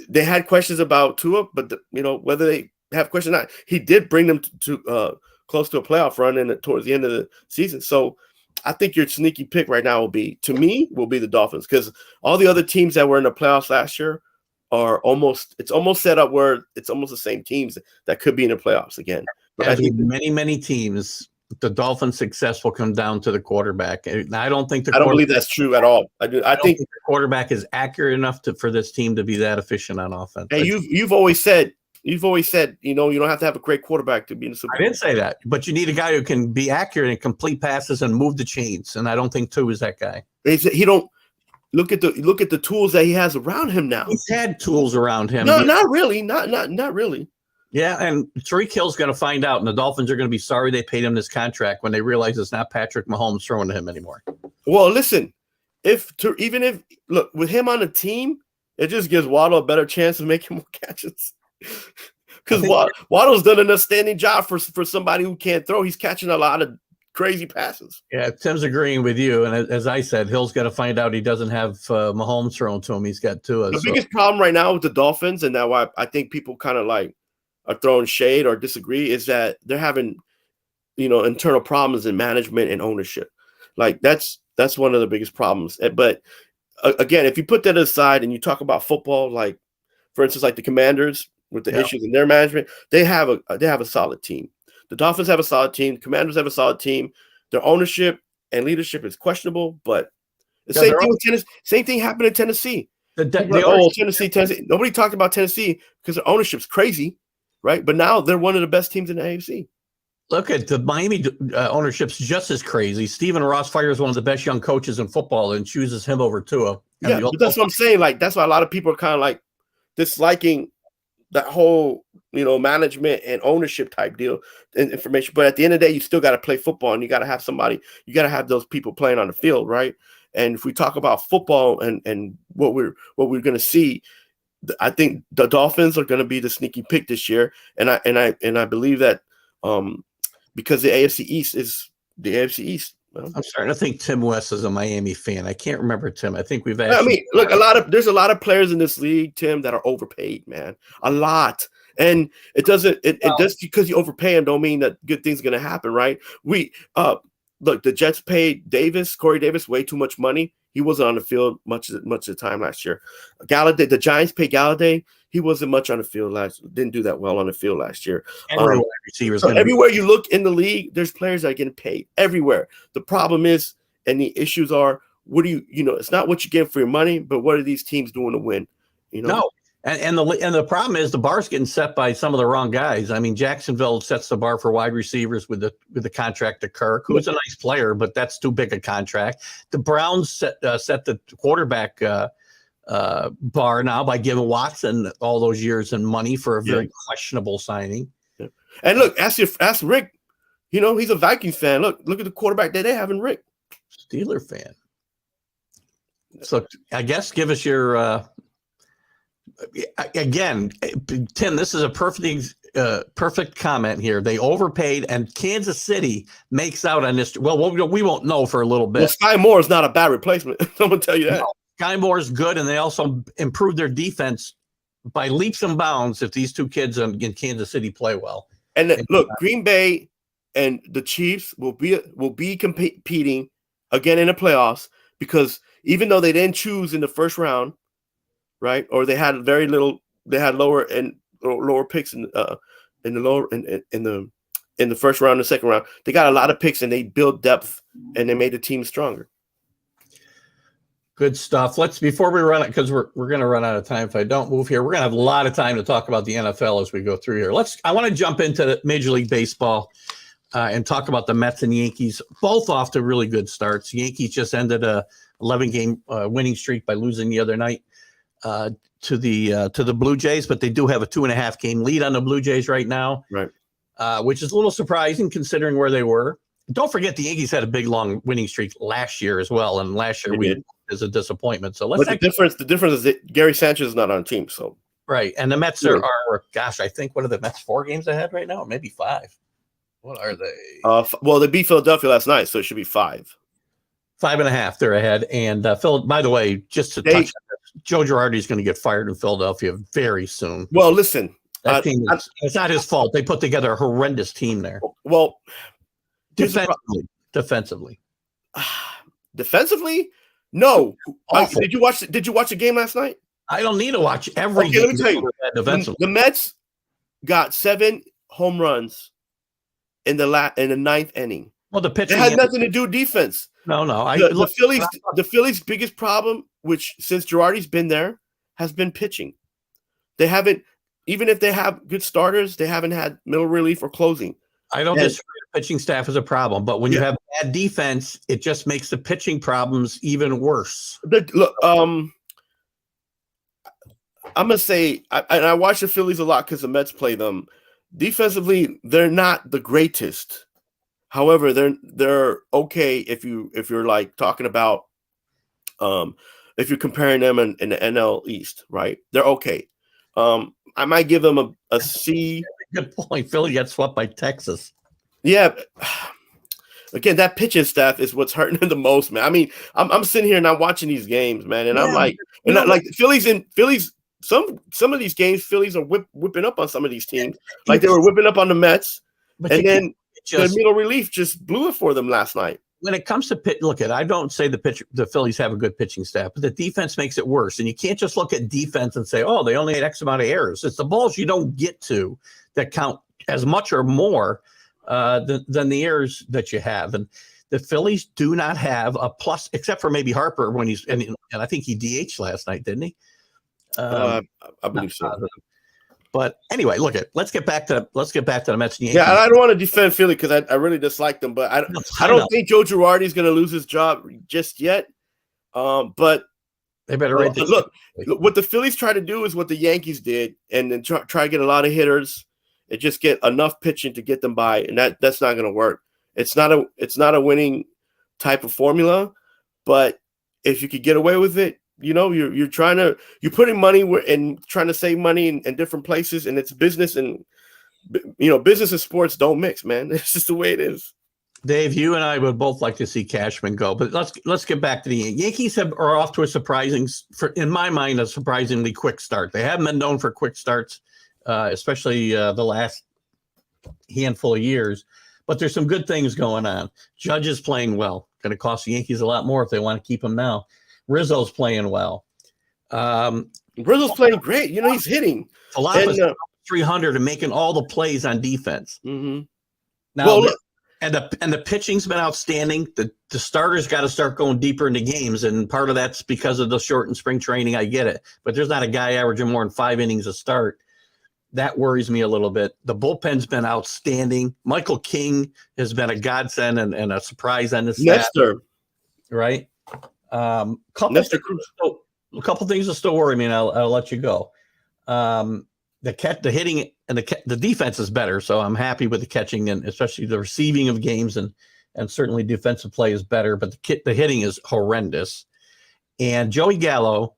They had questions about Tua, but whether they have questions or not, he did bring them to close to a playoff run towards the end of the season. So I think your sneaky pick right now will be the Dolphins, because all the other teams that were in the playoffs last year are almost set up where it's almost the same teams that could be in the playoffs again. But I think many teams, the Dolphins' success will come down to the quarterback. And I don't believe that's true at all. I think the quarterback is accurate enough for this team to be that efficient on offense. And you've always said, you don't have to have a great quarterback to be in the Super Bowl. I didn't say that, but you need a guy who can be accurate and complete passes and move the chains. And I don't think Tua is that guy. He don't look at the tools that he has around him now. He's had tools around him. No, not really. Not really. Yeah, and Tyreek Hill's going to find out, and the Dolphins are going to be sorry they paid him this contract when they realize it's not Patrick Mahomes throwing to him anymore. Well, listen, even if with him on the team, it just gives Waddle a better chance of making more catches. Because Waddle's done an outstanding job for somebody who can't throw. He's catching a lot of crazy passes. Yeah, Tim's agreeing with you, and as I said, Hill's got to find out he doesn't have Mahomes thrown to him. He's got Tua. The biggest problem right now with the Dolphins, and now I think people kind of are throwing shade or disagree, is that they're having, internal problems in management and ownership. That's one of the biggest problems. But again, if you put that aside and you talk about football, for instance, the Commanders with the issues in their management, they have a solid team. The Dolphins have a solid team. The Commanders have a solid team. Their ownership and leadership is questionable, but the same thing with Tennessee. Same thing happened in Tennessee. Tennessee. Nobody talked about Tennessee because their ownership's crazy. Right, but now they're one of the best teams in the AFC. Look at the Miami ownership's just as crazy. Stephen Ross fires one of the best young coaches in football and chooses him over Tua. Yeah, but that's what I'm saying. That's why a lot of people are kind of disliking that whole management and ownership type deal and information. But at the end of the day, you still got to play football, and you got to have you got to have those people playing on the field, right? And if we talk about football and what we're going to see, I think the Dolphins are going to be the sneaky pick this year, and I believe that because the AFC East is the AFC East. I'm starting to think Tim West is a Miami fan. I can't remember Tim. I think we've asked. I mean, look, there's a lot of players in this league, Tim, that are overpaid, man. A lot, and it just because you overpay them don't mean that good things are going to happen, right? Look, the Jets paid Corey Davis, way too much money. He wasn't on the field much of the time last year. Galladay, the Giants paid Galladay. He wasn't much on the field didn't do that well on the field last year. Everywhere you look in the league, there's players that are getting paid everywhere. The problem is, and the issues are, it's not what you get for your money, but what are these teams doing to win? No. And the problem is the bar's getting set by some of the wrong guys. I mean, Jacksonville sets the bar for wide receivers with the contract to Kirk, who's a nice player, but that's too big a contract. The Browns set the quarterback bar now by giving Watson all those years and money for a very questionable signing. Yeah. And look, ask Rick. He's a Vikings fan. Look at the quarterback that they have in Rick. Steeler fan. So I guess give us your. Again, Tim, this is a perfect comment here. They overpaid, and Kansas City makes out on this. Well, we won't know for a little bit. Well, Sky Moore is not a bad replacement. I'm gonna tell you that. No, Sky Moore is good, and they also improved their defense by leaps and bounds. If these two kids in Kansas City play well, and look, Green Bay and the Chiefs will be competing again in the playoffs, because even though they didn't choose in the first round. Right, or they had very little. They had lower picks in the first round, the second round. They got a lot of picks, and they built depth, and they made the team stronger. Good stuff. Before we run it, because we're going to run out of time if I don't move here. We're going to have a lot of time to talk about the NFL as we go through here. I want to jump into Major League Baseball and talk about the Mets and Yankees, both off to really good starts. Yankees just ended a 11-game winning streak by losing the other night to the Blue Jays, but they do have a 2.5-game lead on the Blue Jays right now, right? Which is a little surprising considering where they were. Don't forget the Yankees had a big long winning streak last year as well, and last year is a disappointment. So the difference is that Gary Sanchez is not on the team, so right. And the Mets are gosh, I think what are the Mets 4 games ahead right now, or maybe 5? What are they? Well, they beat Philadelphia last night, so it should be 5. 5.5 they're ahead. And Phil, by the way, just to touch on this, Joe Girardi is going to get fired in Philadelphia very soon. Well, listen, it's not his fault. They put together a horrendous team there. Well, defensively. Defensively, no. Awful. Did you watch the game last night? I don't need to watch every Okay, game. let me tell you. Defensively. The Mets got 7 home runs in the ninth inning. Well, the pitching It had nothing to do with defense. No. The Phillies' biggest problem, which since Girardi's been there, has been pitching. They haven't, even if they have good starters, they haven't had middle relief or closing. I don't disagree. The pitching staff is a problem, but when you have bad defense, it just makes the pitching problems even worse. Look, I'm gonna say, I watch the Phillies a lot because the Mets play them. Defensively, they're not the greatest. However, they're okay if you're like talking about if you're comparing them in the NL East, right? They're okay. I might give them a C. Good point. Philly got swept by Texas. Yeah. Again, that pitching staff is what's hurting them the most, man. I mean, I'm sitting here and I'm watching these games, man, and I'm like, Phillies. Some of these games, Phillies are whipping up on some of these teams, like they were whipping up on the Mets, and then the middle relief just blew it for them last night. When it comes to I don't say the Phillies have a good pitching staff, but the defense makes it worse. And you can't just look at defense and say, oh, they only had X amount of errors. It's the balls you don't get to that count as much or more than the errors that you have. And the Phillies do not have a plus, except for maybe Harper when and I think he DH'd last night, didn't he? I believe so. But anyway, let's get back to the Mets and Yankees. Yeah, I don't want to defend Philly because I really dislike them, but I don't think Joe Girardi is going to lose his job just yet. But they better look. What the Phillies try to do is what the Yankees did, and then try to get a lot of hitters and just get enough pitching to get them by, and that's not going to work. It's not a winning type of formula, but if you could get away with it. You know, you're putting money and trying to save money in different places, and it's business, and business and sports don't mix, man. It's just the way it is. Dave, you and I would both like to see Cashman go, but let's get back to the Yankees. Are off to in my mind, a surprisingly quick start. They haven't been known for quick starts, especially the last handful of years. But there's some good things going on. Judge is playing well. Going to cost the Yankees a lot more if they want to keep him now. Rizzo's playing well. Rizzo's playing great. He's hitting. Talapa's 300 and making all the plays on defense. Mm-hmm. Now, and the pitching's been outstanding. The starters got to start going deeper into games, and part of that's because of the shortened spring training. I get it, but there's not a guy averaging more than 5 innings a start. That worries me a little bit. The bullpen's been outstanding. Michael King has been a godsend and a surprise on this staff. Nestor, right? A couple things that still worry me, and I'll let you go. The hitting and the defense is better, so I'm happy with the catching and especially the receiving of games, and certainly defensive play is better, but the hitting is horrendous. And Joey Gallo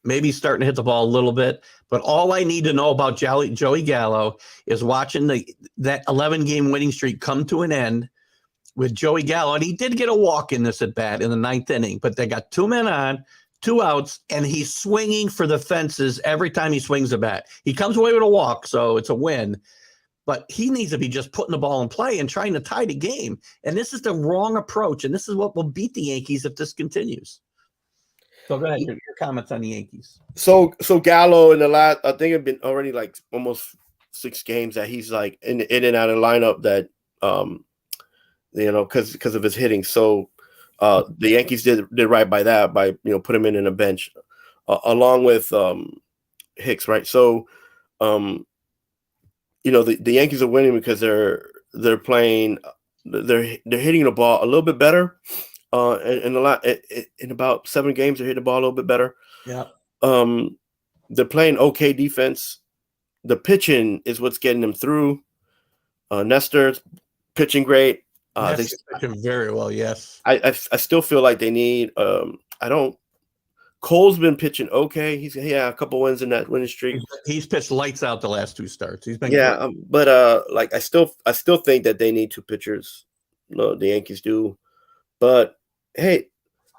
maybe starting to hit the ball a little bit, but all I need to know about Joey Gallo is watching that 11-game winning streak come to an end with Joey Gallo, and he did get a walk in this at bat in the 9th inning, but they got 2 men on, 2 outs, and he's swinging for the fences every time he swings a bat. He comes away with a walk, so it's a win, but he needs to be just putting the ball in play and trying to tie the game, and this is the wrong approach, and this is what will beat the Yankees if this continues. So go ahead, your comments on the Yankees. So Gallo in the last, I think it's been already like almost 6 games that he's like in and out of lineup that because of his hitting. So the Yankees did right by that by put him in a bench along with Hicks, right? So the Yankees are winning because they're playing, they're hitting the ball a little bit better. In about 7 games, they're hitting the ball a little bit better. Yeah. They're playing okay defense. The pitching is what's getting them through. Nestor's pitching great. Pitching very well. Yes. I still feel like they need. Cole's been pitching okay. He's a couple wins in that winning streak. He's pitched lights out the last 2 starts. He's been but I still think that they need 2 pitchers. No, the Yankees do. But hey,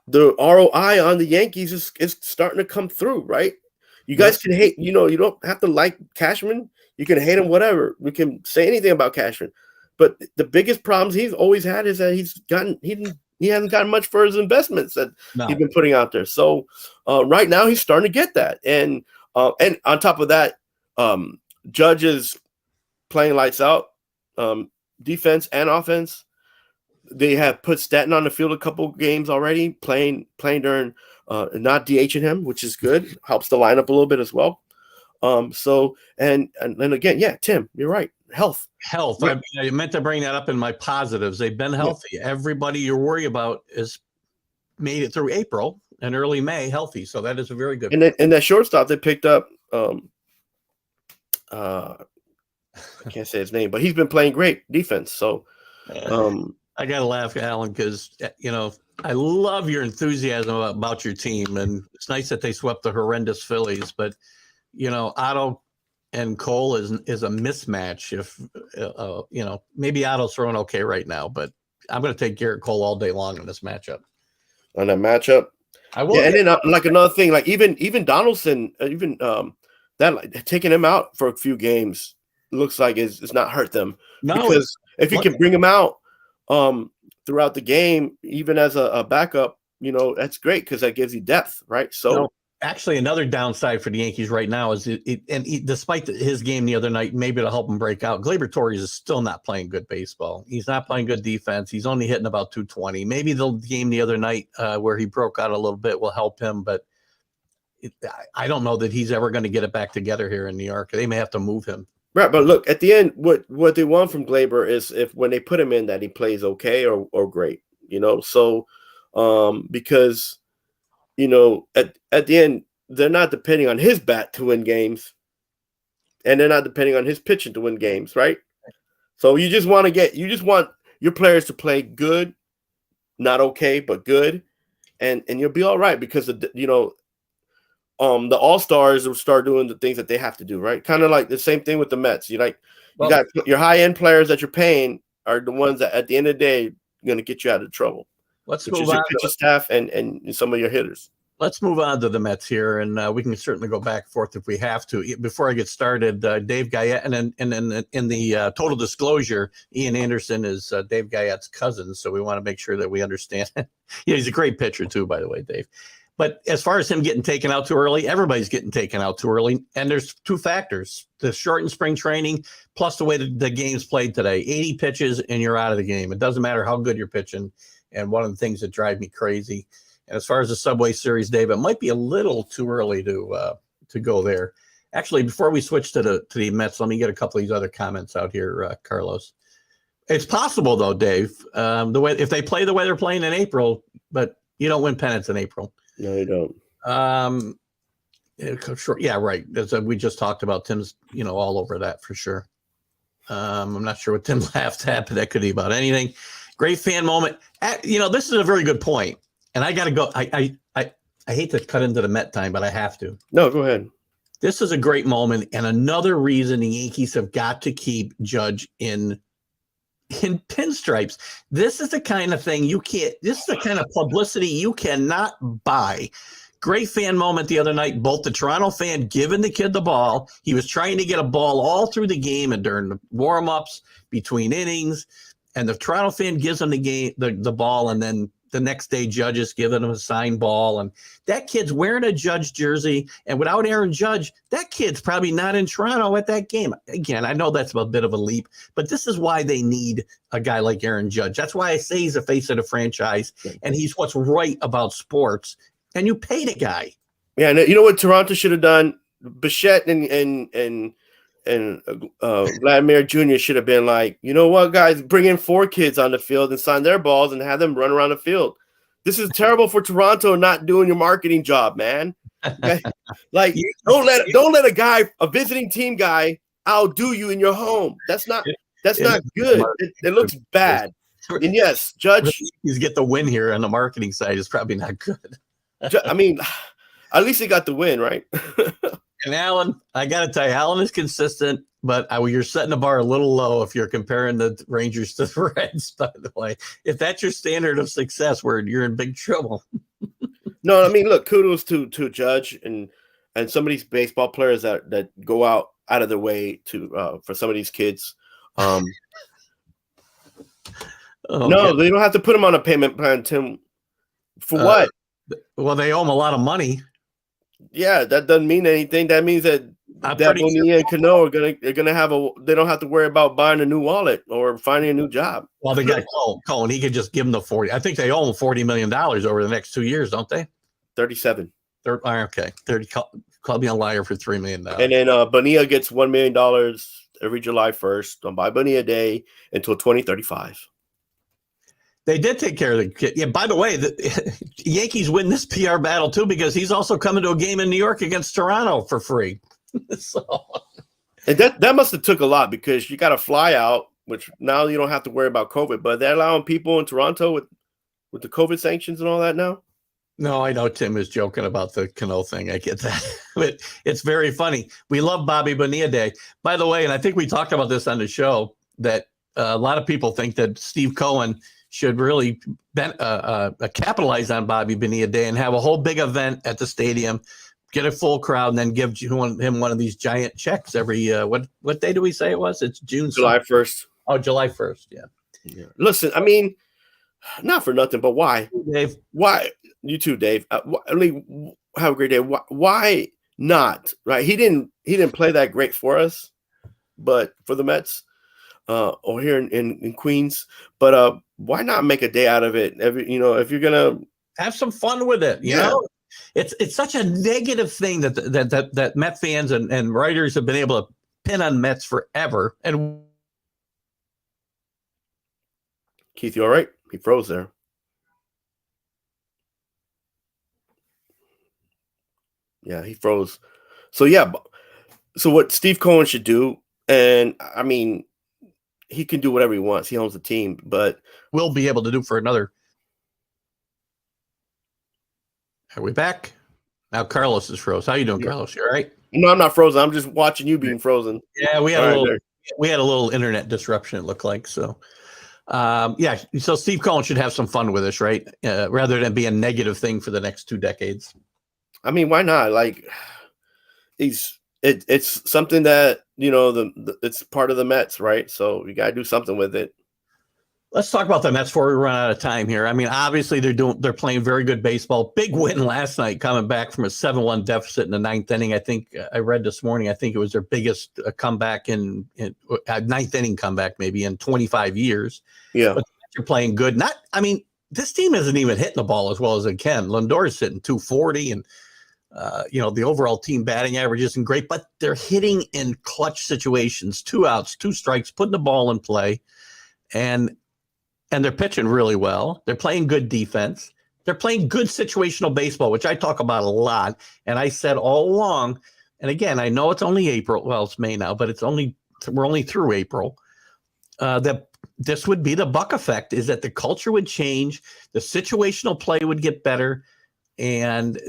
the ROI on the Yankees is starting to come through, right? You guys can hate, you don't have to like Cashman. You can hate him, whatever. We can say anything about Cashman. But the biggest problems he's always had is that he didn't He hasn't gotten much for his investments that No. he's been putting out there. So right now he's starting to get that. And on top of that, Judge is playing lights out, defense and offense. They have put Stanton on the field a couple games already, playing during not DHing him, which is good. Helps the lineup a little bit as well. So and again, yeah, Tim, you're right. Health. I meant to bring that up in my positives. They've been healthy. Yeah. Everybody you're worried about is made it through April and early May healthy. So that is a very good. And that shortstop they picked up, I can't say his name, but he's been playing great defense. So I gotta laugh, Alan, because I love your enthusiasm about your team, and it's nice that they swept the horrendous Phillies. But Otto and Cole is a mismatch. If maybe Otto's throwing okay right now, but I'm going to take Garrett Cole all day long in this matchup. On that matchup, I will. Yeah, and then like another thing, like even Donaldson, that taking him out for a few games looks like it's not hurt them. No, because if you can bring him out throughout the game, even as a backup, that's great because that gives you depth, right? So. Actually, another downside for the Yankees right now is despite his game the other night, maybe to help him break out, Gleyber Torres is still not playing good baseball. He's not playing good defense. He's only hitting about 220. Maybe the game the other night where he broke out a little bit will help him, but I don't know that he's ever going to get it back together here in New York. They may have to move him. Right, but look, at the end, what they want from Gleyber is if when they put him in that he plays okay or great, So because at the end, they're not depending on his bat to win games, and they're not depending on his pitching to win games, right? So you just want your players to play good, not okay, but good, and you'll be all right because the All-Stars will start doing the things that they have to do, right? Kind of like the same thing with the Mets. You got your high-end players that you're paying are the ones that at the end of the day are going to get you out of trouble. Let's move on. Your pitching staff and some of your hitters. Let's move on to the Mets here, and we can certainly go back and forth if we have to. Before I get started, Dave Guyette, and in the total disclosure, Ian Anderson is Dave Guyette's cousin, so we want to make sure that we understand. He's a great pitcher too, by the way, Dave. But as far as him getting taken out too early, everybody's getting taken out too early, and there's two factors: the shortened spring training plus the way the game's played today. 80 pitches, and you're out of the game. It doesn't matter how good you're pitching. And one of the things that drive me crazy. And as far as the Subway Series, Dave, it might be a little too early to go there. Actually, before we switch to the Mets, let me get a couple of these other comments out here, Carlos. It's possible, though, Dave, if they play the way they're playing in April, but you don't win pennants in April. No, you don't. Sure, yeah, right. As we just talked about, Tim's all over that for sure. I'm not sure what Tim laughed at, but that could be about anything. Great fan moment. This is a very good point. And I got to go. I hate to cut into the Met time, but I have to. No, go ahead. This is a great moment. And another reason the Yankees have got to keep Judge in pinstripes. This is the kind of thing this is the kind of publicity you cannot buy. Great fan moment the other night. Both the Toronto fan giving the kid the ball. He was trying to get a ball all through the game and during the warm-ups, between innings. And the Toronto fan gives him the ball, and then the next day Judge is giving him a signed ball. And that kid's wearing a Judge jersey. And without Aaron Judge, that kid's probably not in Toronto at that game. Again, I know that's a bit of a leap, but this is why they need a guy like Aaron Judge. That's why I say he's the face of the franchise, and he's what's right about sports. And you pay the guy. Yeah, and you know what Toronto should have done? Bichette and Vladimir Jr. should have been like, you know what, guys, bring in 4 kids on the field and sign their balls and have them run around the field. This is terrible for Toronto not doing your marketing job, man. Okay? Like, don't let a visiting team guy outdo you in your home. That's not good. It looks bad. And yes, Judge, he's get the win here on the marketing side is probably not good. I mean, at least he got the win, right? And Alan, I got to tell you, Alan is consistent, but you're setting the bar a little low if you're comparing the Rangers to the Reds, by the way. If that's your standard of success, you're in big trouble. No, I mean, look, kudos to Judge and some of these baseball players that go out of their way to for some of these kids. No, they don't have to put him on a payment plan, Tim. For what? Well, they owe him a lot of money. Yeah, that doesn't mean anything. That means that Bonilla and Cano are gonna have they don't have to worry about buying a new wallet or finding a new job. Well, they got Cohen. He could just give them the 40. I think they owe him $40 million over the next 2 years, don't they? 37. Okay. 30. Call me a liar for $3 million. And then Bonilla gets $1 million every July 1st on Buy Bonilla Day until 2035. They did take care of the kid. Yeah, by the way, the Yankees win this PR battle too because he's also coming to a game in New York against Toronto for free. And that must have took a lot because you got to fly out, which now you don't have to worry about COVID. But they're allowing people in Toronto with the COVID sanctions and all that now. No, I know Tim is joking about the Cano thing. I get that, but it's very funny. We love Bobby Bonilla Day, by the way, and I think we talked about this on the show that a lot of people think that Steve Cohen should really capitalize on Bobby Bonilla Day and have a whole big event at the stadium, get a full crowd, and then give him one of these giant checks every what day do we say it was? It's July 1st. Oh, July 1st. Yeah. Listen, I mean, not for nothing, but why? Dave. Why? You too, Dave. I mean, have a great day. Why not? Right? He didn't play that great for us, but for the Mets. Or here in Queens, but why not make a day out of it? If you're gonna have some fun with it, you know, it's such a negative thing that Met fans and writers have been able to pin on Mets forever. And Keith, you all right? He froze there. Yeah, he froze. So so what Steve Cohen should do, and I mean, he can do whatever he wants. He owns the team, but we'll be able to do for another. Are we back? Now Carlos is froze. How you doing, Carlos? You all right? No, I'm not frozen. I'm just watching you being frozen. Yeah, we had a little internet disruption, it looked like. So so Steve Cohen should have some fun with this, right? Rather than be a negative thing for the next 2 decades. I mean, why not? Like it's something that, it's part of the Mets, right? So you got to do something with it. Let's talk about the Mets before we run out of time here. I mean, obviously they're playing very good baseball. Big win last night, coming back from a 7-1 deficit in the 9th inning. I think I read this morning. I think it was their biggest comeback in 9th inning comeback maybe in 25 years. Yeah, but you're playing good. This team isn't even hitting the ball as well as it can. Lindor's hitting 240 and. The overall team batting average isn't great, but they're hitting in clutch situations, 2 outs, 2 strikes, putting the ball in play, and they're pitching really well. They're playing good defense. They're playing good situational baseball, which I talk about a lot. And I said all along, and again, I know it's only April. Well, it's May now, but we're only through April. That this would be the Buck effect, is that the culture would change, the situational play would get better, and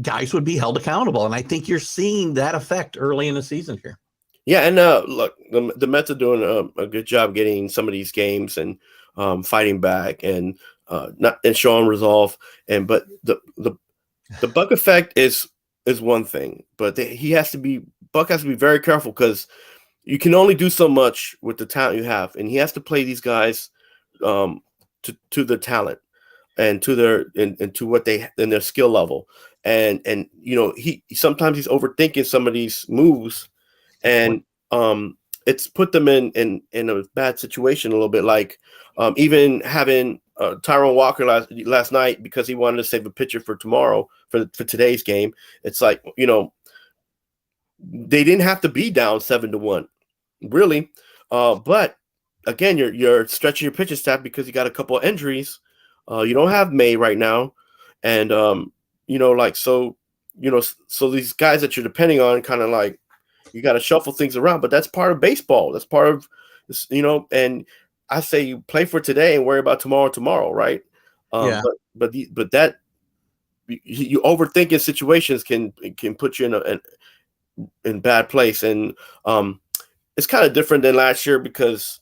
guys would be held accountable. And I think you're seeing that effect early in the season here. Yeah. And look, the Mets are doing a good job getting some of these games and fighting back and showing resolve. But the Buck effect is one thing, but Buck has to be very careful because you can only do so much with the talent you have. And he has to play these guys to the talent and to their skill level. And he sometimes he's overthinking some of these moves, and it's put them in a bad situation a little bit. Like even having Tyrone Walker last night because he wanted to save a pitcher for tomorrow for today's game. It's like they didn't have to be down 7-1, really. But again, you're stretching your pitching staff because you got a couple of injuries. You don't have May right now, and so these guys that you're depending on, kind of like you got to shuffle things around, but that's part of baseball. That's part of, and I say you play for today and worry about tomorrow, right? But that you overthinking situations can put you in bad place, and it's kind of different than last year because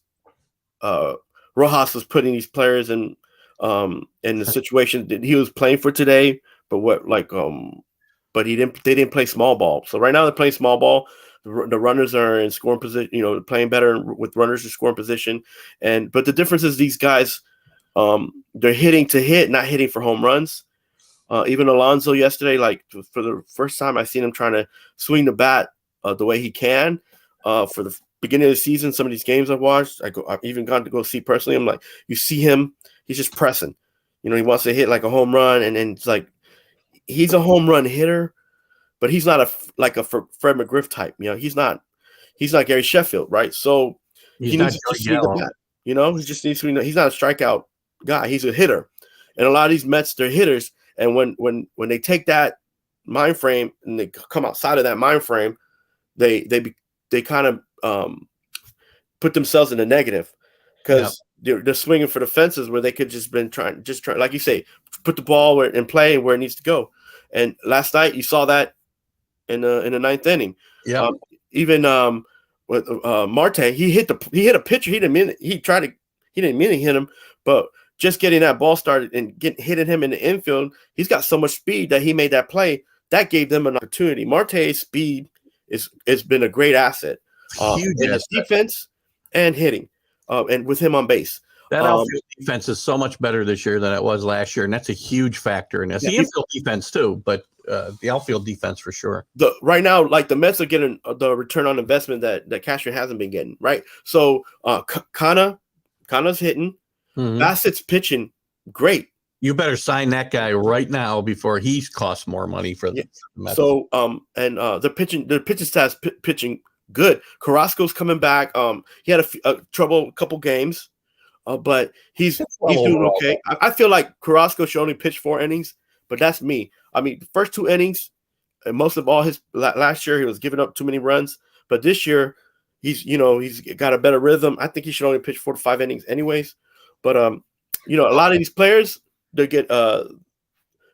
Rojas was putting these players in the situation that he was playing for today. But they didn't play small ball. So right now they're playing small ball. The runners are in scoring position, playing better with runners in scoring position. But the difference is these guys, they're hitting to hit, not hitting for home runs. Even Alonso yesterday, like for the first time I've seen him trying to swing the bat the way he can. For the beginning of the season, some of these games I've watched, I've even gone to go see personally. I'm like, you see him, he's just pressing. He wants to hit like a home run, and it's like he's a home run hitter, but he's not like a Fred McGriff type. He's not Gary Sheffield, right? So he needs to swing the bat. He just needs to. He's not a strikeout guy. He's a hitter, and a lot of these Mets, they're hitters. And when they take that mind frame and they come outside of that mind frame, they kind of put themselves in the negative because they're swinging for the fences where they could just try, like you say, put the ball in play where it needs to go. And last night you saw that in the ninth inning. Yeah. Even with Marte, he hit a pitcher. He didn't mean to hit him, but just getting that ball started and hitting him in the infield, he's got so much speed that he made that play. That gave them an opportunity. Marte's speed has been a great asset in his defense and hitting, and with him on base. That outfield defense is so much better this year than it was last year, and that's a huge factor in this. The infield defense too, but the outfield defense for sure. Right now, like the Mets are getting the return on investment that Cashman hasn't been getting, right? So Kana's hitting, Bassett's pitching great. You better sign that guy right now before he costs more money for the Mets. So the pitching staff's pitching good. Carrasco's coming back. He had a couple games. But he's doing okay. I feel like Carrasco should only pitch 4 innings, but that's me. I mean, the first 2 innings, and most of all his last year, he was giving up too many runs. But this year, he's got a better rhythm. I think he should only pitch 4 to 5 innings, anyways. But a lot of these players, they get the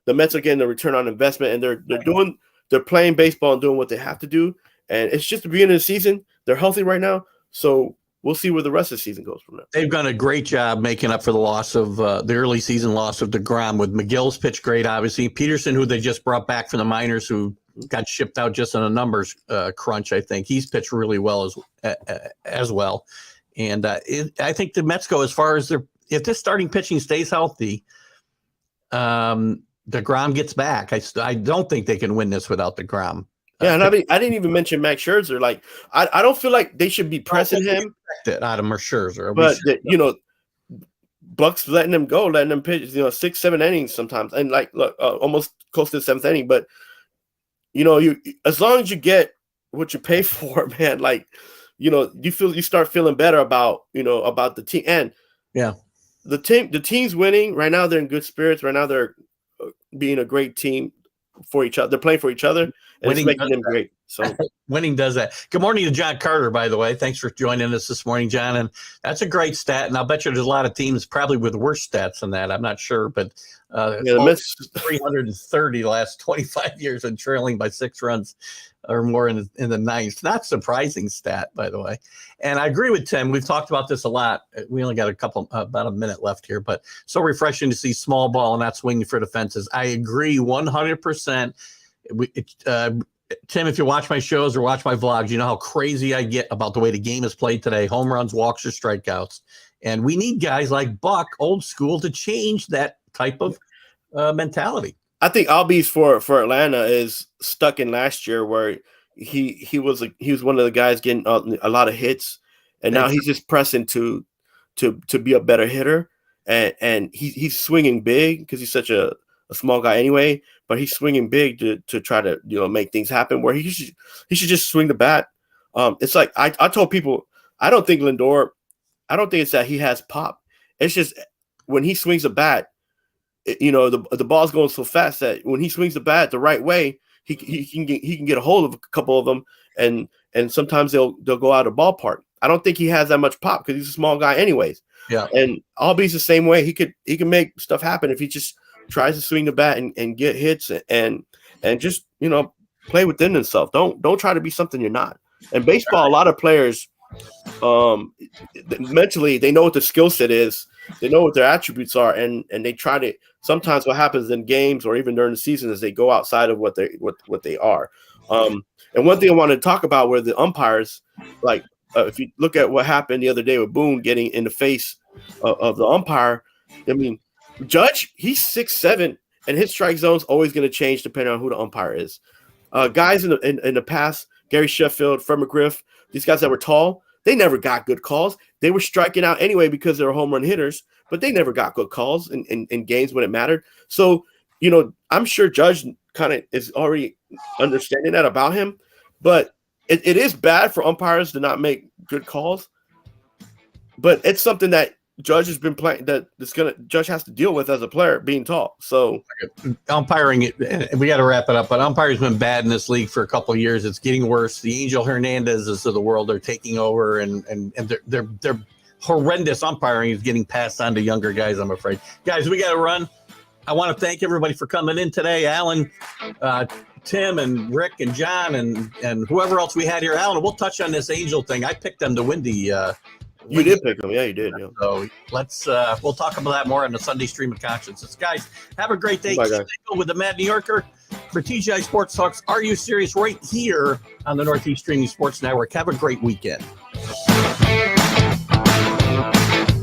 Mets are getting the return on investment, and they're playing baseball and doing what they have to do. And it's just the beginning of the season. They're healthy right now, so we'll see where the rest of the season goes from there. They've done a great job making up for the loss of the early season loss of DeGrom. With McGill's pitched great, obviously. Peterson, who they just brought back from the minors, who got shipped out just on a numbers crunch, I think. He's pitched really well as well. And I think the Mets go as far as if this starting pitching stays healthy, DeGrom gets back. I don't think they can win this without DeGrom. Yeah, and I didn't even mention Max Scherzer. Like, I don't feel like they should be pressing him out of Scherzer, but Buck's letting him go, letting him pitch, 6-7 innings sometimes, and like look, almost close to the 7th inning. But you as long as you get what you pay for, man, like you start feeling better about the team, and the team's winning right now. They're in good spirits right now. They're being a great team for each other. They're playing for each other. And it's making them great. So winning does that. Good morning to John Carter, by the way. Thanks for joining us this morning, John. And that's a great stat. And I'll bet you there's a lot of teams probably with worse stats than that. I'm not sure, but the Mets 330 the last 25 years and trailing by 6 runs or more in the ninth. Not surprising stat, by the way. And I agree with Tim. We've talked about this a lot. We only got about a minute left here, but so refreshing to see small ball and not swinging for the fences. I agree 100%. Tim, if you watch my shows or watch my vlogs, you know how crazy I get about the way the game is played today. Home runs, walks, or strikeouts. And we need guys like Buck, old school, to change that type of mentality. I think Albies for Atlanta is stuck in last year where he was one of the guys getting a lot of hits, and now he's just pressing to be a better hitter, and he's swinging big because he's such a small guy anyway, but he's swinging big to try to make things happen where he should just swing the bat. It's like I told people, I don't think Lindor, I don't think it's that he has pop. It's just when he swings the bat, the ball's going so fast that when he swings the bat the right way, he can get a hold of a couple of them, and sometimes they'll go out of ballpark. I don't think he has that much pop because he's a small guy anyways. Yeah, and Albies the same way. He can make stuff happen if he just tries to swing the bat and get hits and just play within himself. Don't try to be something you're not. And baseball, a lot of players mentally they know what the skill set is, they know what their attributes are, and they try to. Sometimes what happens in games or even during the season is they go outside of what they are. And one thing I wanted to talk about were the umpires. Like, if you look at what happened the other day with Boone getting in the face of the umpire, I mean, Judge, he's 6'7", and his strike zone's always going to change depending on who the umpire is. Guys in the past, Gary Sheffield, Fred McGriff, these guys that were tall, they never got good calls. They were striking out anyway because they were home run hitters, but they never got good calls in games when it mattered. So, I'm sure Judge kind of is already understanding that about him, but it is bad for umpires to not make good calls. But it's something that Judge has been playing, Judge has to deal with as a player, being tall. So umpiring, we got to wrap it up. But umpiring's been bad in this league for a couple of years. It's getting worse. The Angel Hernandezes of the world are taking over, and their horrendous umpiring is getting passed on to younger guys, I'm afraid. Guys, we got to run. I want to thank everybody for coming in today. Alan, Tim, and Rick, and John, and whoever else we had here. Alan, we'll touch on this Angel thing. I picked them to win the. You did pick them, yeah, you did. Yeah. So we'll talk about that more on the Sunday Stream of Conscience. Guys, have a great day. Bye, guys. With the Mad New Yorker for TGI Sports Talks. Are You Serious? Right here on the Northeast Streaming Sports Network. Have a great weekend.